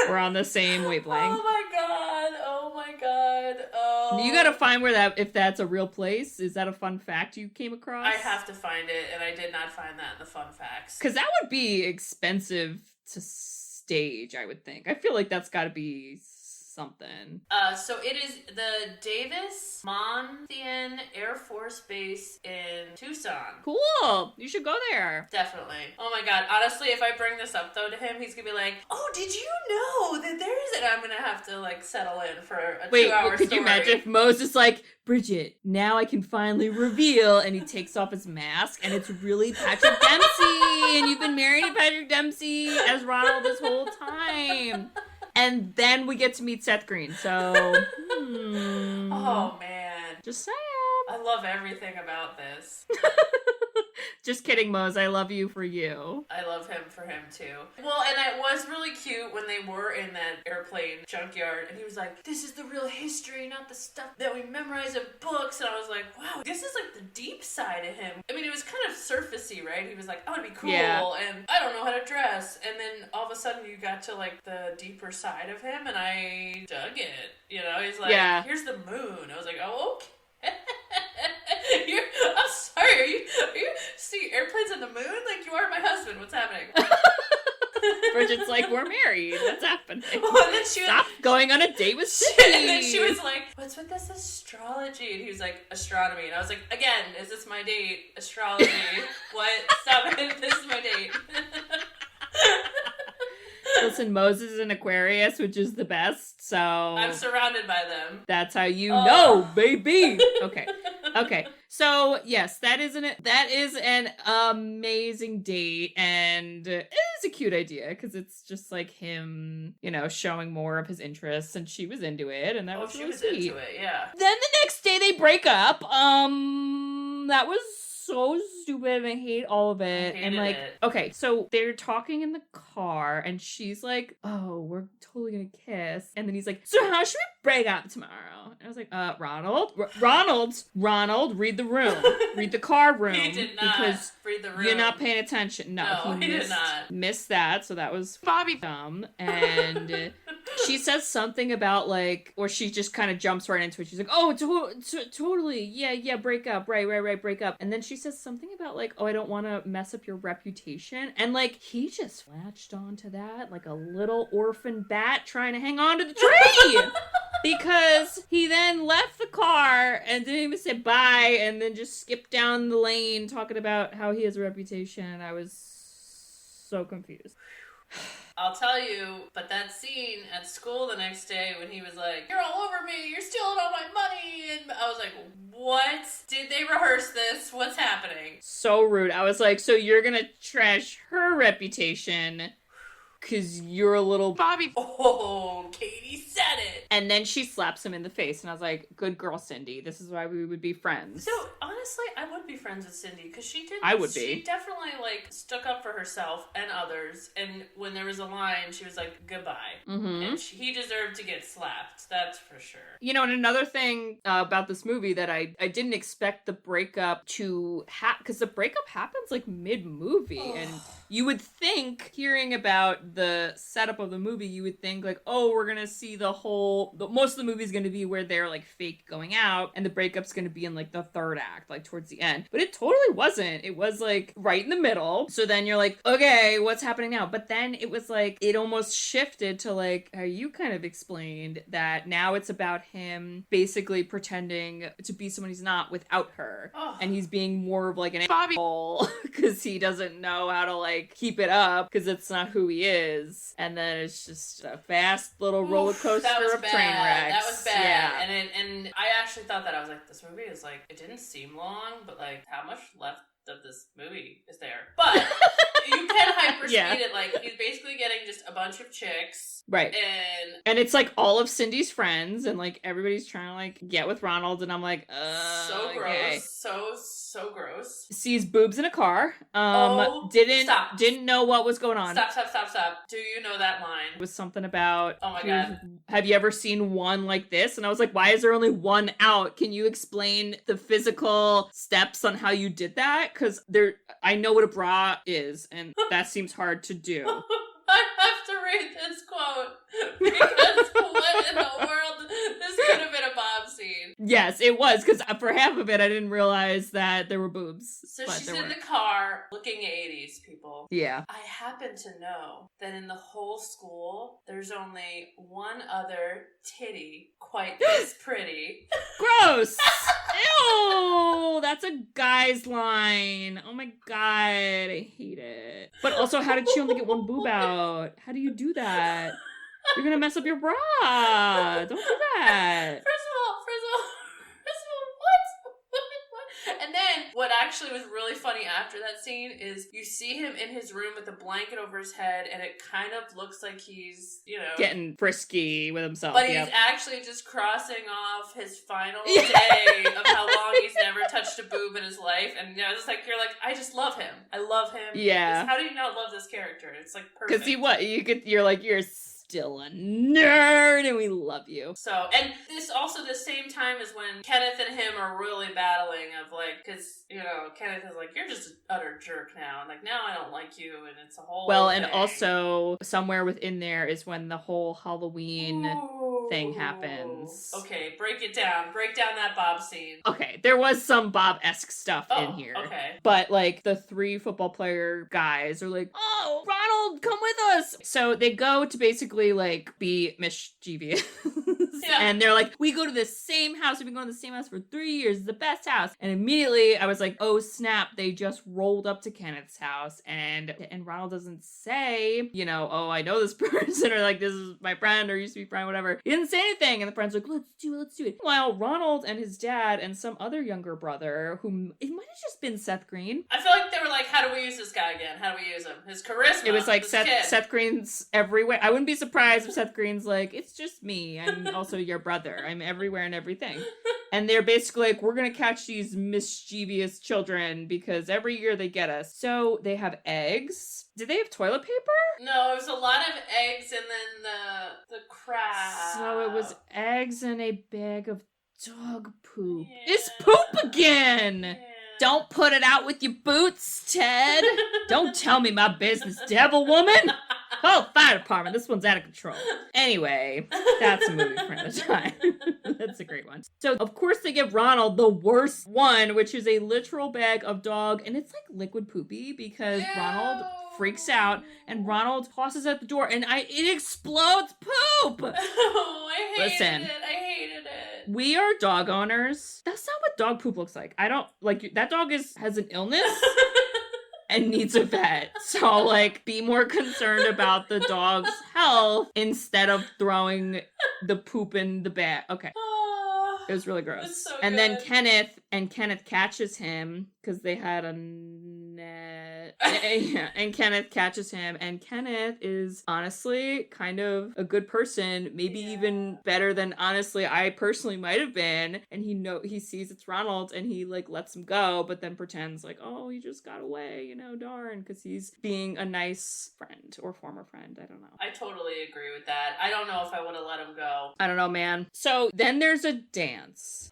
we're on the same wavelength. Oh my God. Oh. You gotta find if that's a real place. Is that a fun fact you came across? I have to find it, and I did not find that in the fun facts. Because that would be expensive to stage, I would think. I feel like that's gotta be something. So it is the Davis Monthan Air Force Base in Tucson. Cool. You should go there. Definitely. Oh my God. Honestly, if I bring this up though to him, he's gonna be like, "Oh, did you know that there's?" And I'm gonna have to like settle in for a 2-hour story. Could you imagine if Mose is like, Bridget, now I can finally reveal, and he takes off his mask, and it's really Patrick Dempsey, and you've been married to Patrick Dempsey as Ronald this whole time. And then we get to meet Seth Green, so... Oh, man. Just saying. I love everything about this. Just kidding, Mose. I love you for you. I love him for him too. Well, and it was really cute when they were in that airplane junkyard, and he was like, "This is the real history, not the stuff that we memorize in books." And I was like, "Wow, this is like the deep side of him." I mean, it was kind of surfacey, right? He was like, "I want to be cool, and I don't know how to dress," and then all of a sudden you got to like the deeper side of him, and I dug it. You know, he's like, "Here's the moon." I was like, "Oh, okay." I'm sorry, are you seeing airplanes on the moon? Like, you are my husband. What's happening? Bridget's like, we're married. What's happening? Well, and then Stop going on a date with Cindy. And then she was like, what's with this astrology? And he was like, astronomy. And I was like, again, is this my date? Astrology. What? Stop it. This is my date. Listen, Moses is an Aquarius, which is the best, so... I'm surrounded by them. That's how you know, baby! Okay. So, yes, that is an amazing date, and it is a cute idea, because it's just like him, you know, showing more of his interests, and she was into it, and that was really sweet. Into it, yeah. Then the next day they break up. That was so stupid, and I hate all of it. And like, okay, so they're talking in the car, and she's like, "Oh, we're totally gonna kiss." And then he's like, "So how should we break up tomorrow?" And I was like, Ronald, read the room, read the car room." He did not because read the room. You're not paying attention. No, he did not. Missed that, so that was Bobby dumb. And she says something about like, or she just kind of jumps right into it. She's like, "Oh, totally, yeah, break up, right, break up." And then she says something about like, "Oh, I don't want to mess up your reputation." And like, he just latched onto that like a little orphan bat trying to hang on to the tree. Because he then left the car and didn't even say bye, and then just skipped down the lane talking about how he has a reputation. I was so confused. I'll tell you, but that scene at school the next day when he was like, "You're all over me, you're stealing all my money," and I was like, what? Did they rehearse this? What's happening? So rude. I was like, so you're gonna trash her reputation because you're a little Bobby. Oh, Katie said it. And then she slaps him in the face, and I was like, good girl, Cindy. This is why we would be friends. So, honestly, I would be friends with Cindy, because she did. I would be. She definitely, like, stuck up for herself and others, and when there was a line, she was like, goodbye. Mm-hmm. And he deserved to get slapped, that's for sure. You know, and another thing about this movie that I didn't expect the breakup to happen, because the breakup happens, like, mid-movie, and you would think, hearing about the setup of the movie, you would think, like, oh, we're gonna see most of the movie is gonna be where they're, like, fake going out, and the breakup's gonna be in, like, the third act, like, towards the end. But it totally wasn't. It was, like, right in the middle. So then you're like, okay, what's happening now? But then it was, like, it almost shifted to, like, how you kind of explained, that now it's about him basically pretending to be someone he's not without her. Oh. And he's being more of, like, an asshole because he doesn't know how to, like, keep it up because it's not who he is. And then it's just a fast little roller coaster of train wrecks. That was bad. Yeah. And I actually thought that. I was like, this movie is like, it didn't seem long, but like, how much left of this movie is there? But you can hyperspeed it. Like, he's basically getting just a bunch of chicks. Right. And it's like all of Cindy's friends, and like everybody's trying to like get with Ronald, and I'm like, so gross. So gross. Sees boobs in a car. Didn't know what was going on. Stop. Do you know that line? It was something about, oh my God, have you ever seen one like this? And I was like, why is there only one out? Can you explain the physical steps on how you did that? Because I know what a bra is, and that seems hard to do. I have to read this quote because what in the world? This could have been a Bob scene. Yes, it was, because for half of it, I didn't realize that there were boobs. So she's in the car looking 80s, people. Yeah. I happen to know that in the whole school, there's only one other titty quite this pretty. Gross! Ew! That's a guy's line. Oh my God, I hate it. But also, how did she only get one boob out? How do you do that? You're gonna mess up your bra. Don't do that. First of all, And then what actually was really funny after that scene is you see him in his room with a blanket over his head, and it kind of looks like he's, getting frisky with himself. But he's actually just crossing off his final day of how long he's never touched a boob in his life. And it's like, you're like, I just love him. I love him. Yeah. How do you not love this character? It's like perfect. Because you're like, you're still a nerd and we love you. So, and this also the same time as when Kenneth and him are really battling of like, because, Kenneth is like, you're just an utter jerk now. And like, now I don't like you. And it's a whole thing. And also somewhere within there is when the whole Halloween thing happens. Okay, break it down. Break down that Bob scene. Okay, there was some Bob-esque stuff in here. Okay. But like the 3 football player guys are like, oh, Ronald, come with us. So they go to basically like be mischievous. Yeah. And they're like, we go to the same house. We've been going to the same house for 3 years. It's the best house. And immediately I was like, oh snap. They just rolled up to Kenneth's house and Ronald doesn't say, oh, I know this person or like, this is my friend or used to be friend, whatever. He didn't say anything. And the friend's like, let's do it. While Ronald and his dad and some other younger brother, who it might have just been Seth Green. I feel like they were like, how do we use this guy again? How do we use him? His charisma. It was like Seth Green's everywhere. I wouldn't be surprised if Seth Green's like, it's just me. I'm also your brother. I'm everywhere and everything. And they're basically like, we're going to catch these mischievous children because every year they get us. So they have eggs. Did they have toilet paper? No, it was a lot of eggs and then the crab. So it was eggs and a bag of dog poop. Yeah. It's poop again! Yeah. Don't put it out with your boots, Ted. Don't tell me my business, devil woman. Call the fire department. This one's out of control. Anyway, that's a movie for another time. That's a great one. So, of course, they give Ronald the worst one, which is a literal bag of dog. And it's like liquid poopy because Ronald freaks out and Ronald tosses at the door and it explodes poop. Oh, I hated it. We are dog owners. That's not what dog poop looks like. I don't like that dog has an illness and needs a vet. So like be more concerned about the dog's health instead of throwing the poop in the bag. Okay. It was really gross. So and good. then Kenneth catches him because they had a net. And Kenneth catches him, and Kenneth is honestly kind of a good person, maybe even better than honestly I personally might have been. And he sees it's Ronald, and he like lets him go, but then pretends like, oh, he just got away, darn, because he's being a nice friend or former friend. I don't know. I totally agree with that. I don't know if I would have let him go. I don't know, man. So then there's a dance.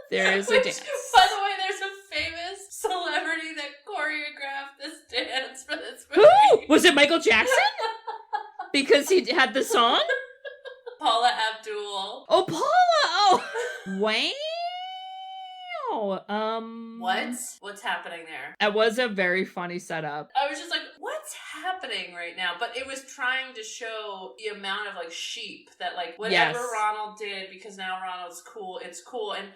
There is a dance. By the way, there's a famous celebrity that choreographed this dance for this movie. Who? Was it Michael Jackson? Because he had the song? Paula Abdul. Oh, Paula! Oh! Wow! What's happening there? It was a very funny setup. I was just like, what's happening right now? But it was trying to show the amount of like sheep that like whatever Ronald did, because now Ronald's cool, it's cool. And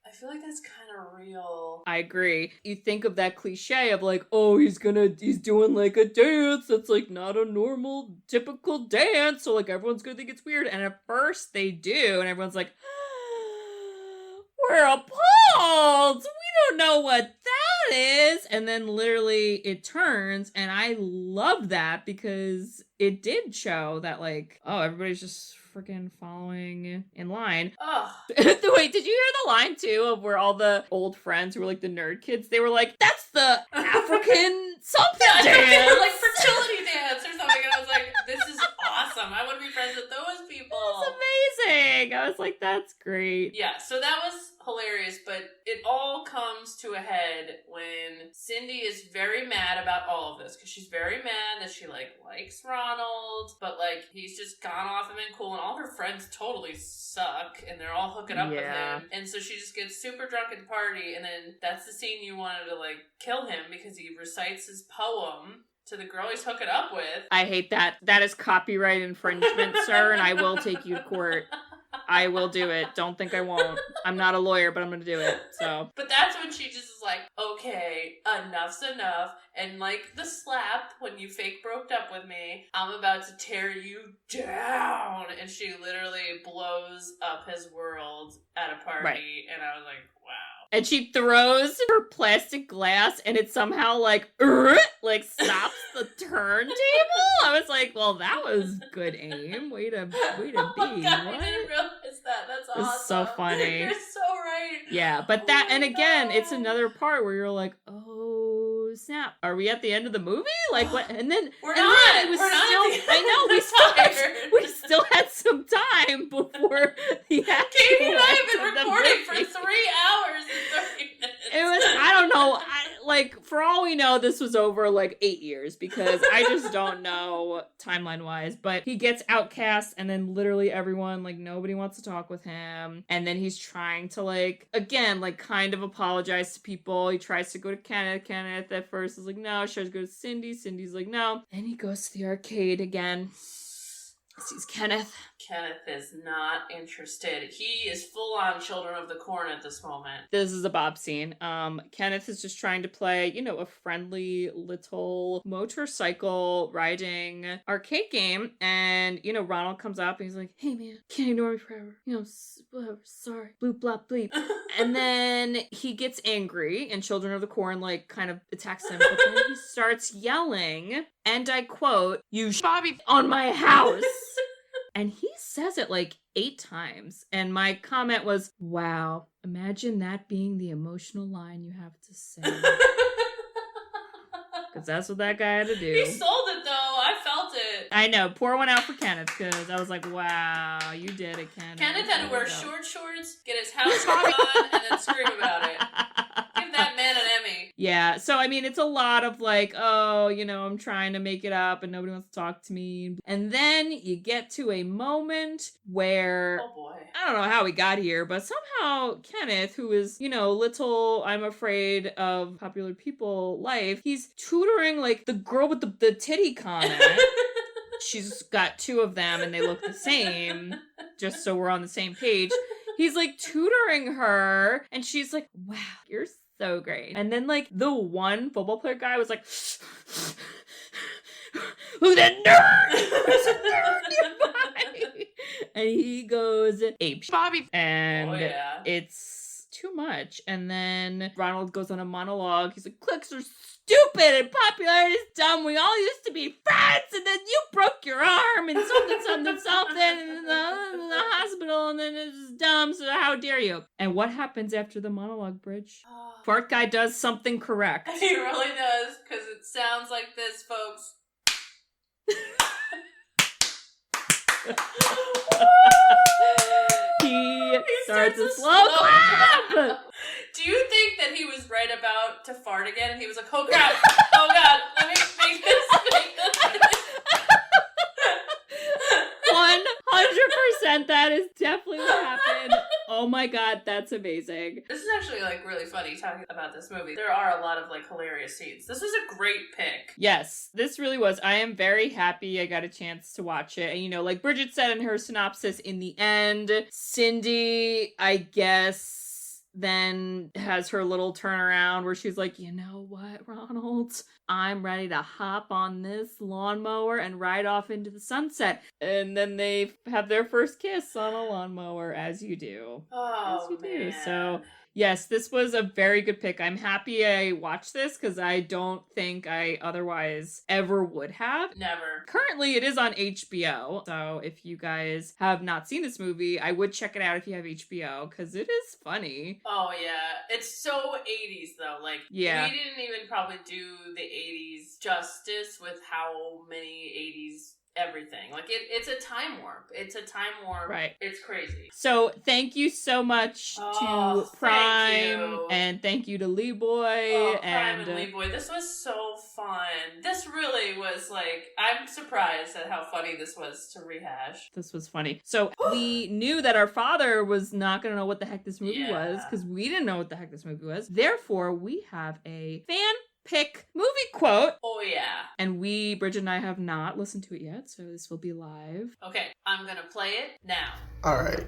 I feel like that's kind of real. I agree. You think of that cliche of like, oh, he's doing like a dance that's like not a normal, typical dance. So like everyone's gonna think it's weird. And at first they do. And everyone's like, we're appalled. We don't know what that is. And then literally it turns. And I love that because it did show that like, oh, everybody's just freaking following in line. Oh. Wait, did you hear the line too of where all the old friends who were like the nerd kids, they were like, that's the African something dance. Like fertility dance or something. And I was like, this is awesome. I want to be friends with those people. That's amazing. I was like, that's great. Yeah, so that was hilarious, but it all comes to a head when Cindy is very mad about all of this, because she's very mad that she likes Ronald, but he's just gone off and been cool, and all her friends totally suck, and they're all hooking up with him, and so she just gets super drunk at the party, and then that's the scene you wanted to kill him because he recites his poem to the girl he's hooking up with. I hate that. That is copyright infringement, sir, and I will take you to court. I will do it. Don't think I won't. I'm not a lawyer, but I'm gonna do it. So. But that's when she just is like, okay, enough's enough. And the slap when you fake broke up with me, I'm about to tear you down. And she literally blows up his world at a party. Right. And I was like, wow. and she throws her plastic glass and it somehow like stops the turntable. I was like, well, that was good aim. Way to be. God, what? I didn't realize that. That's awesome. It's so funny. You're so right. Yeah, but that, and again, it's another part where you're like, oh snap, are we at the end of the movie? Like what? And then we're not. It was we're still. not. I know we still had some time before the actual. Katie and I have been end of the recording for 3 movie. hours and 30 minutes. It was, I don't know, like, for all we know, this was over, like, 8 years, because I just don't know timeline-wise, but he gets outcast, and then literally everyone, like, nobody wants to talk with him, and then he's trying to, like, again, like, kind of apologize to people. He tries to go to Kenneth at first is like, no. She tries to go to Cindy's like, no. Then he goes to the arcade again. Sees Kenneth. Kenneth is not interested. He is full on Children of the Corn at this moment. This is a Bob scene. Kenneth is just trying to play, a friendly little motorcycle riding arcade game. And, Ronald comes up and he's like, hey man, can't ignore me forever. Whatever, sorry. Bloop, blop, bleep. And then he gets angry and Children of the Corn, like, kind of attacks him. But then he starts yelling, and I quote, you Bobby on my house. And he says it like 8 times. And my comment was, wow, imagine that being the emotional line you have to say. Because that's what that guy had to do. He sold it, though. I felt it. I know. Pour one out for Kenneth, because I was like, wow, you did it, Kenneth. Kenneth had to wear short shorts, get his house on, and then scream about it. Give that man an Emmy. Yeah, so I mean, it's a lot of like, oh, I'm trying to make it up and nobody wants to talk to me. And then you get to a moment where, oh boy, I don't know how we got here, but somehow Kenneth, who is, little, I'm afraid of popular people life, he's tutoring like the girl with the titty comment. She's got 2 of them and they look the same, just so we're on the same page. He's like tutoring her and she's like, wow, you're so great. And then like the one football player guy was like, who's that nerd? There's a nerd nearby. And he goes, ape Bobby. And it's too much. And then Ronald goes on a monologue. He's like, clicks are stupid and popularity is dumb. We all used to be friends, and then you broke your arm and something in the hospital, and then it's dumb, so how dare you? And what happens after the monologue, Bridge? Fart guy does something correct. He really does, because it sounds like this, folks. He starts a slow clap. Do you think that he was right about to fart again and he was like, oh crap, oh god, let me make this. 100% that is definitely what happened. Oh my god, that's amazing. This is actually like really funny talking about this movie. There are a lot of like hilarious scenes. This was a great pick. Yes, this really was. I am very happy I got a chance to watch it. And like Bridget said in her synopsis, in the end, Cindy, I guess, then has her little turnaround where she's like, you know what, Ronald? I'm ready to hop on this lawnmower and ride off into the sunset. And then they have their first kiss on a lawnmower, as you do. Oh, as you man. do. So, yes, this was a very good pick. I'm happy I watched this because I don't think I otherwise ever would have. Never. Currently, it is on HBO. So if you guys have not seen this movie, I would check it out if you have HBO because it is funny. Oh, yeah. It's so 80s, though. Like, yeah. We didn't even probably do the 80s justice with how many 80s everything. Like, it's a time warp. Right. It's crazy. So, thank you so much to Prime, and thank you to Lee Boy. Prime and Lee Boy. This was so fun. This really was, like, I'm surprised at how funny this was to rehash. This was funny. So, we knew that our father was not going to know what the heck this movie was, because we didn't know what the heck this movie was. Therefore, we have a fan pick movie quote. Oh, yeah. And Bridget and I have not listened to it yet, so this will be live. Okay, I'm gonna play it now. All right.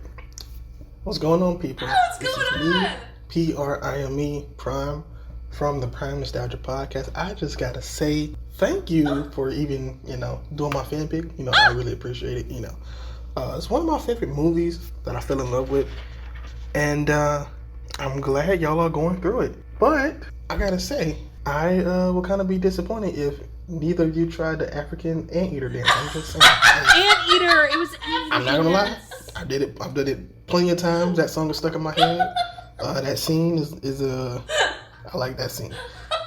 What's going on, people? What's going on? Prime, Prime, from the Prime Nostalgia Podcast. I just gotta say thank you for even, doing my fan pick. I really appreciate it, It's one of my favorite movies that I fell in love with. And, I'm glad y'all are going through it. But I gotta say, I will kind of be disappointed if neither of you tried the African anteater dance. I'm just saying. Anteater. It was anteater. I'm not gonna lie. I did it. I've done it plenty of times. That song is stuck in my head. That scene is I like that scene.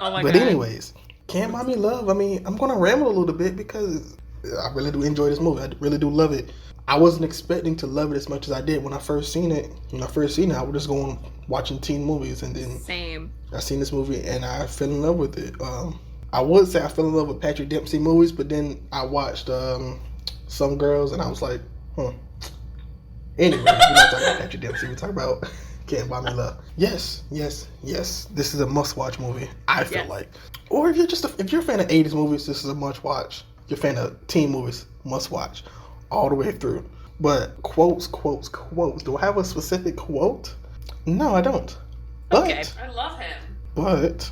Oh my but God. anyways, Can't Buy Me Love. I mean, I'm gonna ramble a little bit because I really do enjoy this movie. I really do love it. I wasn't expecting to love it as much as I did when I first seen it. When I first seen it, I was just going watching teen movies, and then Same. I seen this movie and I fell in love with it. I would say I fell in love with Patrick Dempsey movies, but then I watched Some Girls and I was like, Anyway, we're not talking about Patrick Dempsey. We're talking about Can't Buy Me Love. Yes. This is a must-watch movie. I feel like, or if you're a fan of '80s movies, this is a must-watch. If you're a fan of teen movies, must-watch all the way through. But quotes. Do I have a specific quote? No, I don't. But, okay, I love him. But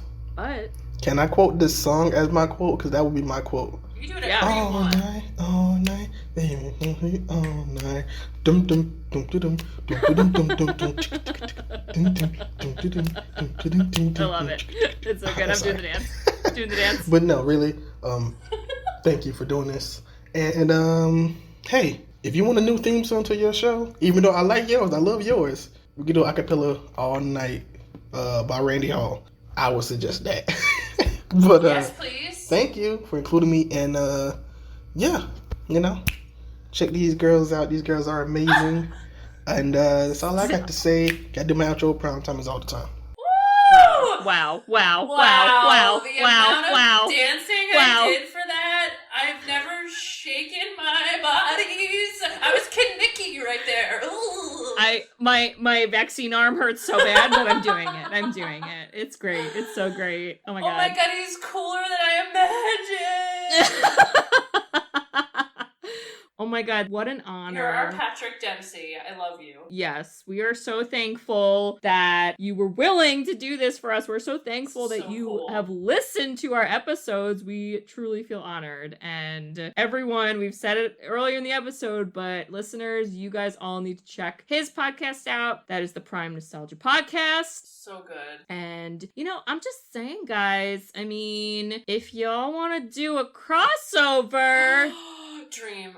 can I quote this song as my quote? Because that would be my quote. You can do whatever you want. All night, baby, all night. Dum dum dum dum dum dum dum dum dum. I love it. It's so good. I'm doing the dance. But no, really, thank you for doing this. And hey, if you want a new theme song to your show, even though I like yours, I love yours, we can do acapella all night by Randy Hall. I would suggest that. But yes, please. Thank you for including me, and check these girls out. These girls are amazing, and that's all I got to say. Got to do my outro. Prime time is all the time. Wow. The amount of dancing I did for that, I've never shaken my bodies. I was Kid Mickey right there. My vaccine arm hurts so bad, but I'm doing it. It's great. It's so great. Oh my God. Oh my God, he's cooler than I imagined. Oh my God, what an honor. You're our Patrick Dempsey. I love you. Yes, we are so thankful that you were willing to do this for us. We're so thankful that you have listened to our episodes. We truly feel honored. And everyone, we've said it earlier in the episode, but listeners, you guys all need to check his podcast out. That is the Prime Nostalgia Podcast. So good. And, I'm just saying, guys, I mean, if y'all want to do a crossover... I dream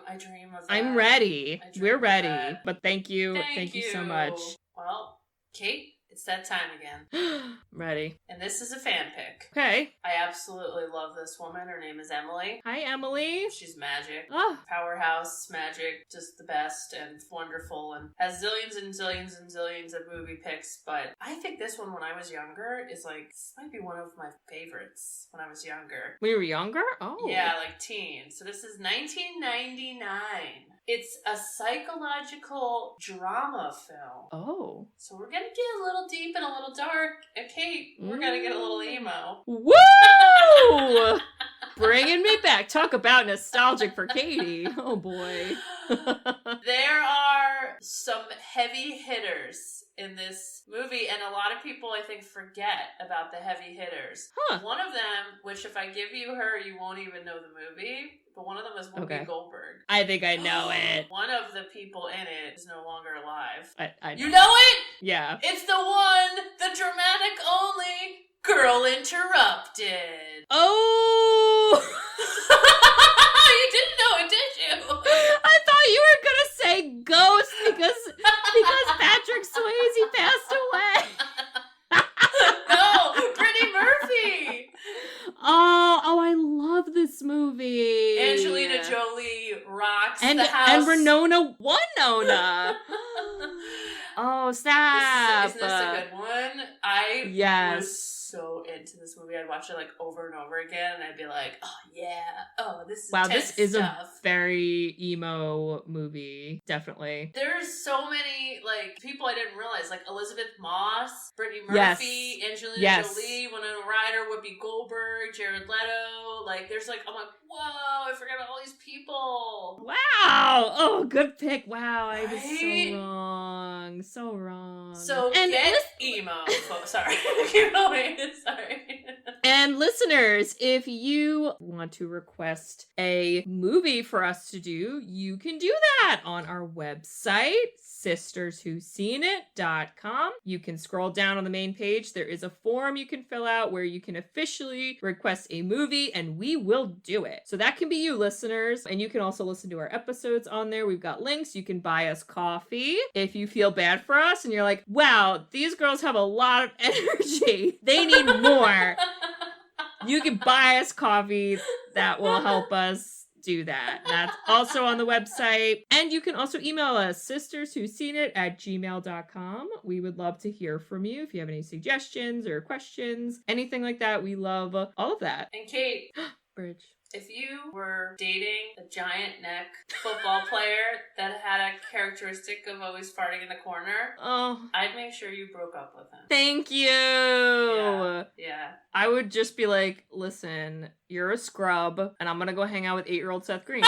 of that. I'm ready. We're ready. But thank you. Thank you so much. Well, Kate, it's that time again. Ready. And this is a fan pick. Okay. I absolutely love this woman. Her name is Emily. Hi, Emily. She's magic. Oh. Powerhouse, magic, just the best and wonderful, and has zillions and zillions and zillions of movie picks. But I think this one, when I was younger, this might be one of my favorites when I was younger. When you were younger? Oh. Yeah, like teen. So this is 1999. It's a psychological drama film. Oh. So we're going to get a little deep and a little dark. And Kate, we're going to get a little emo. Woo! Bringing me back. Talk about nostalgic for Katie. Oh, boy. There are some heavy hitters in this movie, and a lot of people, I think, forget about the heavy hitters. Huh. One of them, which if I give you her, you won't even know the movie, but one of them is Whoopi Goldberg. I think I know it. One of the people in it is no longer alive. I You know it? Yeah. It's the one, the dramatic only, Girl Interrupted. Oh! You didn't know it, did you? I thought you were gonna say Ghost because Patrick Swayze passed away. No, Brittany Murphy. Oh, I love this movie. Angelina Jolie rocks the house. And Winona. Oh, snap. Isn't this a good one? I was so into this movie. I'd watch it over and over again, and I'd be like, oh yeah, oh this is this is stuff. A very emo movie, definitely. There's so many people I didn't realize, Elizabeth Moss, Brittany Murphy, Angelina Jolie, Winona Ryder, Whoopi Goldberg, Jared Leto. There's I'm like, whoa, I forgot about all these people. Wow. Oh, good pick. Wow, I was so wrong. So get emo. Sorry. Keep going. Sorry. And listeners, if you want to request a movie for us to do, you can do that on our website, sisterswhoseenit.com. You can scroll down on the main page. There is a form you can fill out where you can officially request a movie, and we will do it. So that can be you, listeners. And you can also listen to our episodes on there. We've got links. You can buy us coffee if you feel bad for us and you're like, wow, these girls have a lot of energy. They need more. You can buy us coffee. That will help us do that. That's also on the website. And you can also email us, sisterswhoseenit@gmail.com. We would love to hear from you if you have any suggestions or questions, anything like that. We love all of that. And Kate, Bridge. if you were dating a giant neck football player that had a characteristic of always farting in the corner, I'd make sure you broke up with him. Thank you. Yeah. I would just be like, listen, you're a scrub, and I'm gonna go hang out with 8-year-old Seth Green.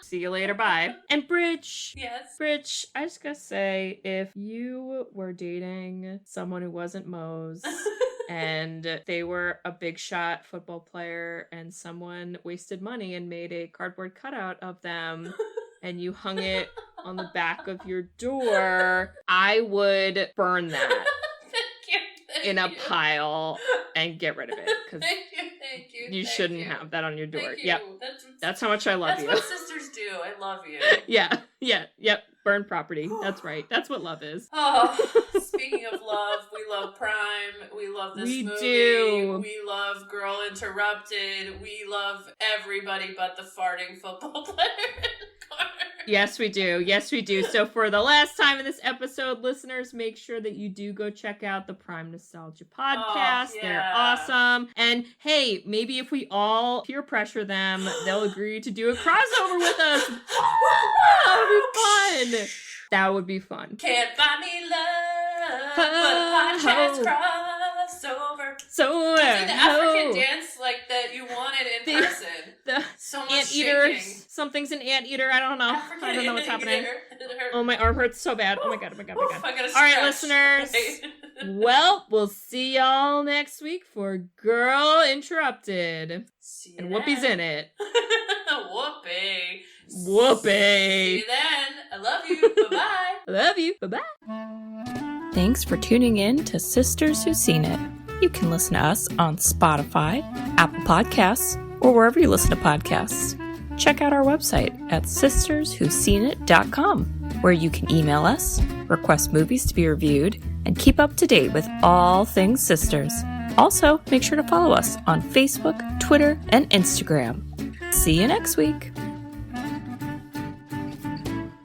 See you later, bye. And Bridge. Yes. Bridge, I just gotta say, if you were dating someone who wasn't Mose, and they were a big shot football player, and someone wasted money and made a cardboard cutout of them, and you hung it on the back of your door, I would burn that in a pile and get rid of it. Because Thank you. you shouldn't have that on your door. Thank you. Yep. That's how much I love you. That's what sisters do. I love you. Yep. Burn property. That's right. That's what love is. Oh, speaking of love, we love Prime. We love this movie. Do. We love Girl Interrupted. We love everybody but the farting football player in the corner. Yes, we do. Yes, we do. So for the last time in this episode, listeners, make sure that you do go check out the Prime Nostalgia podcast. Oh, yeah. They're awesome. And hey, maybe if we all peer pressure them, they'll agree to do a crossover with us. That would be fun. That would be fun. Can't buy me love, but a podcast crossover. So the African dance like that you wanted in person. The so much anteater. shaking. Something's an anteater. I don't know. I don't know what's happening. Oh, my arm hurts so bad. Oh my god. I gotta All right, stretch. listeners. Well, we'll see y'all next week for Girl Interrupted. And Whoopi's in it. Whoopi. Whoopi. See you then. I love you. Bye-bye. Love you. Bye-bye. Thanks for tuning in to Sisters Who've Seen It. You can listen to us on Spotify, Apple Podcasts, or wherever you listen to podcasts. Check out our website at sisterswhoseenit.com, where you can email us, request movies to be reviewed, and keep up to date with all things sisters. Also, make sure to follow us on Facebook, Twitter, and Instagram. See you next week.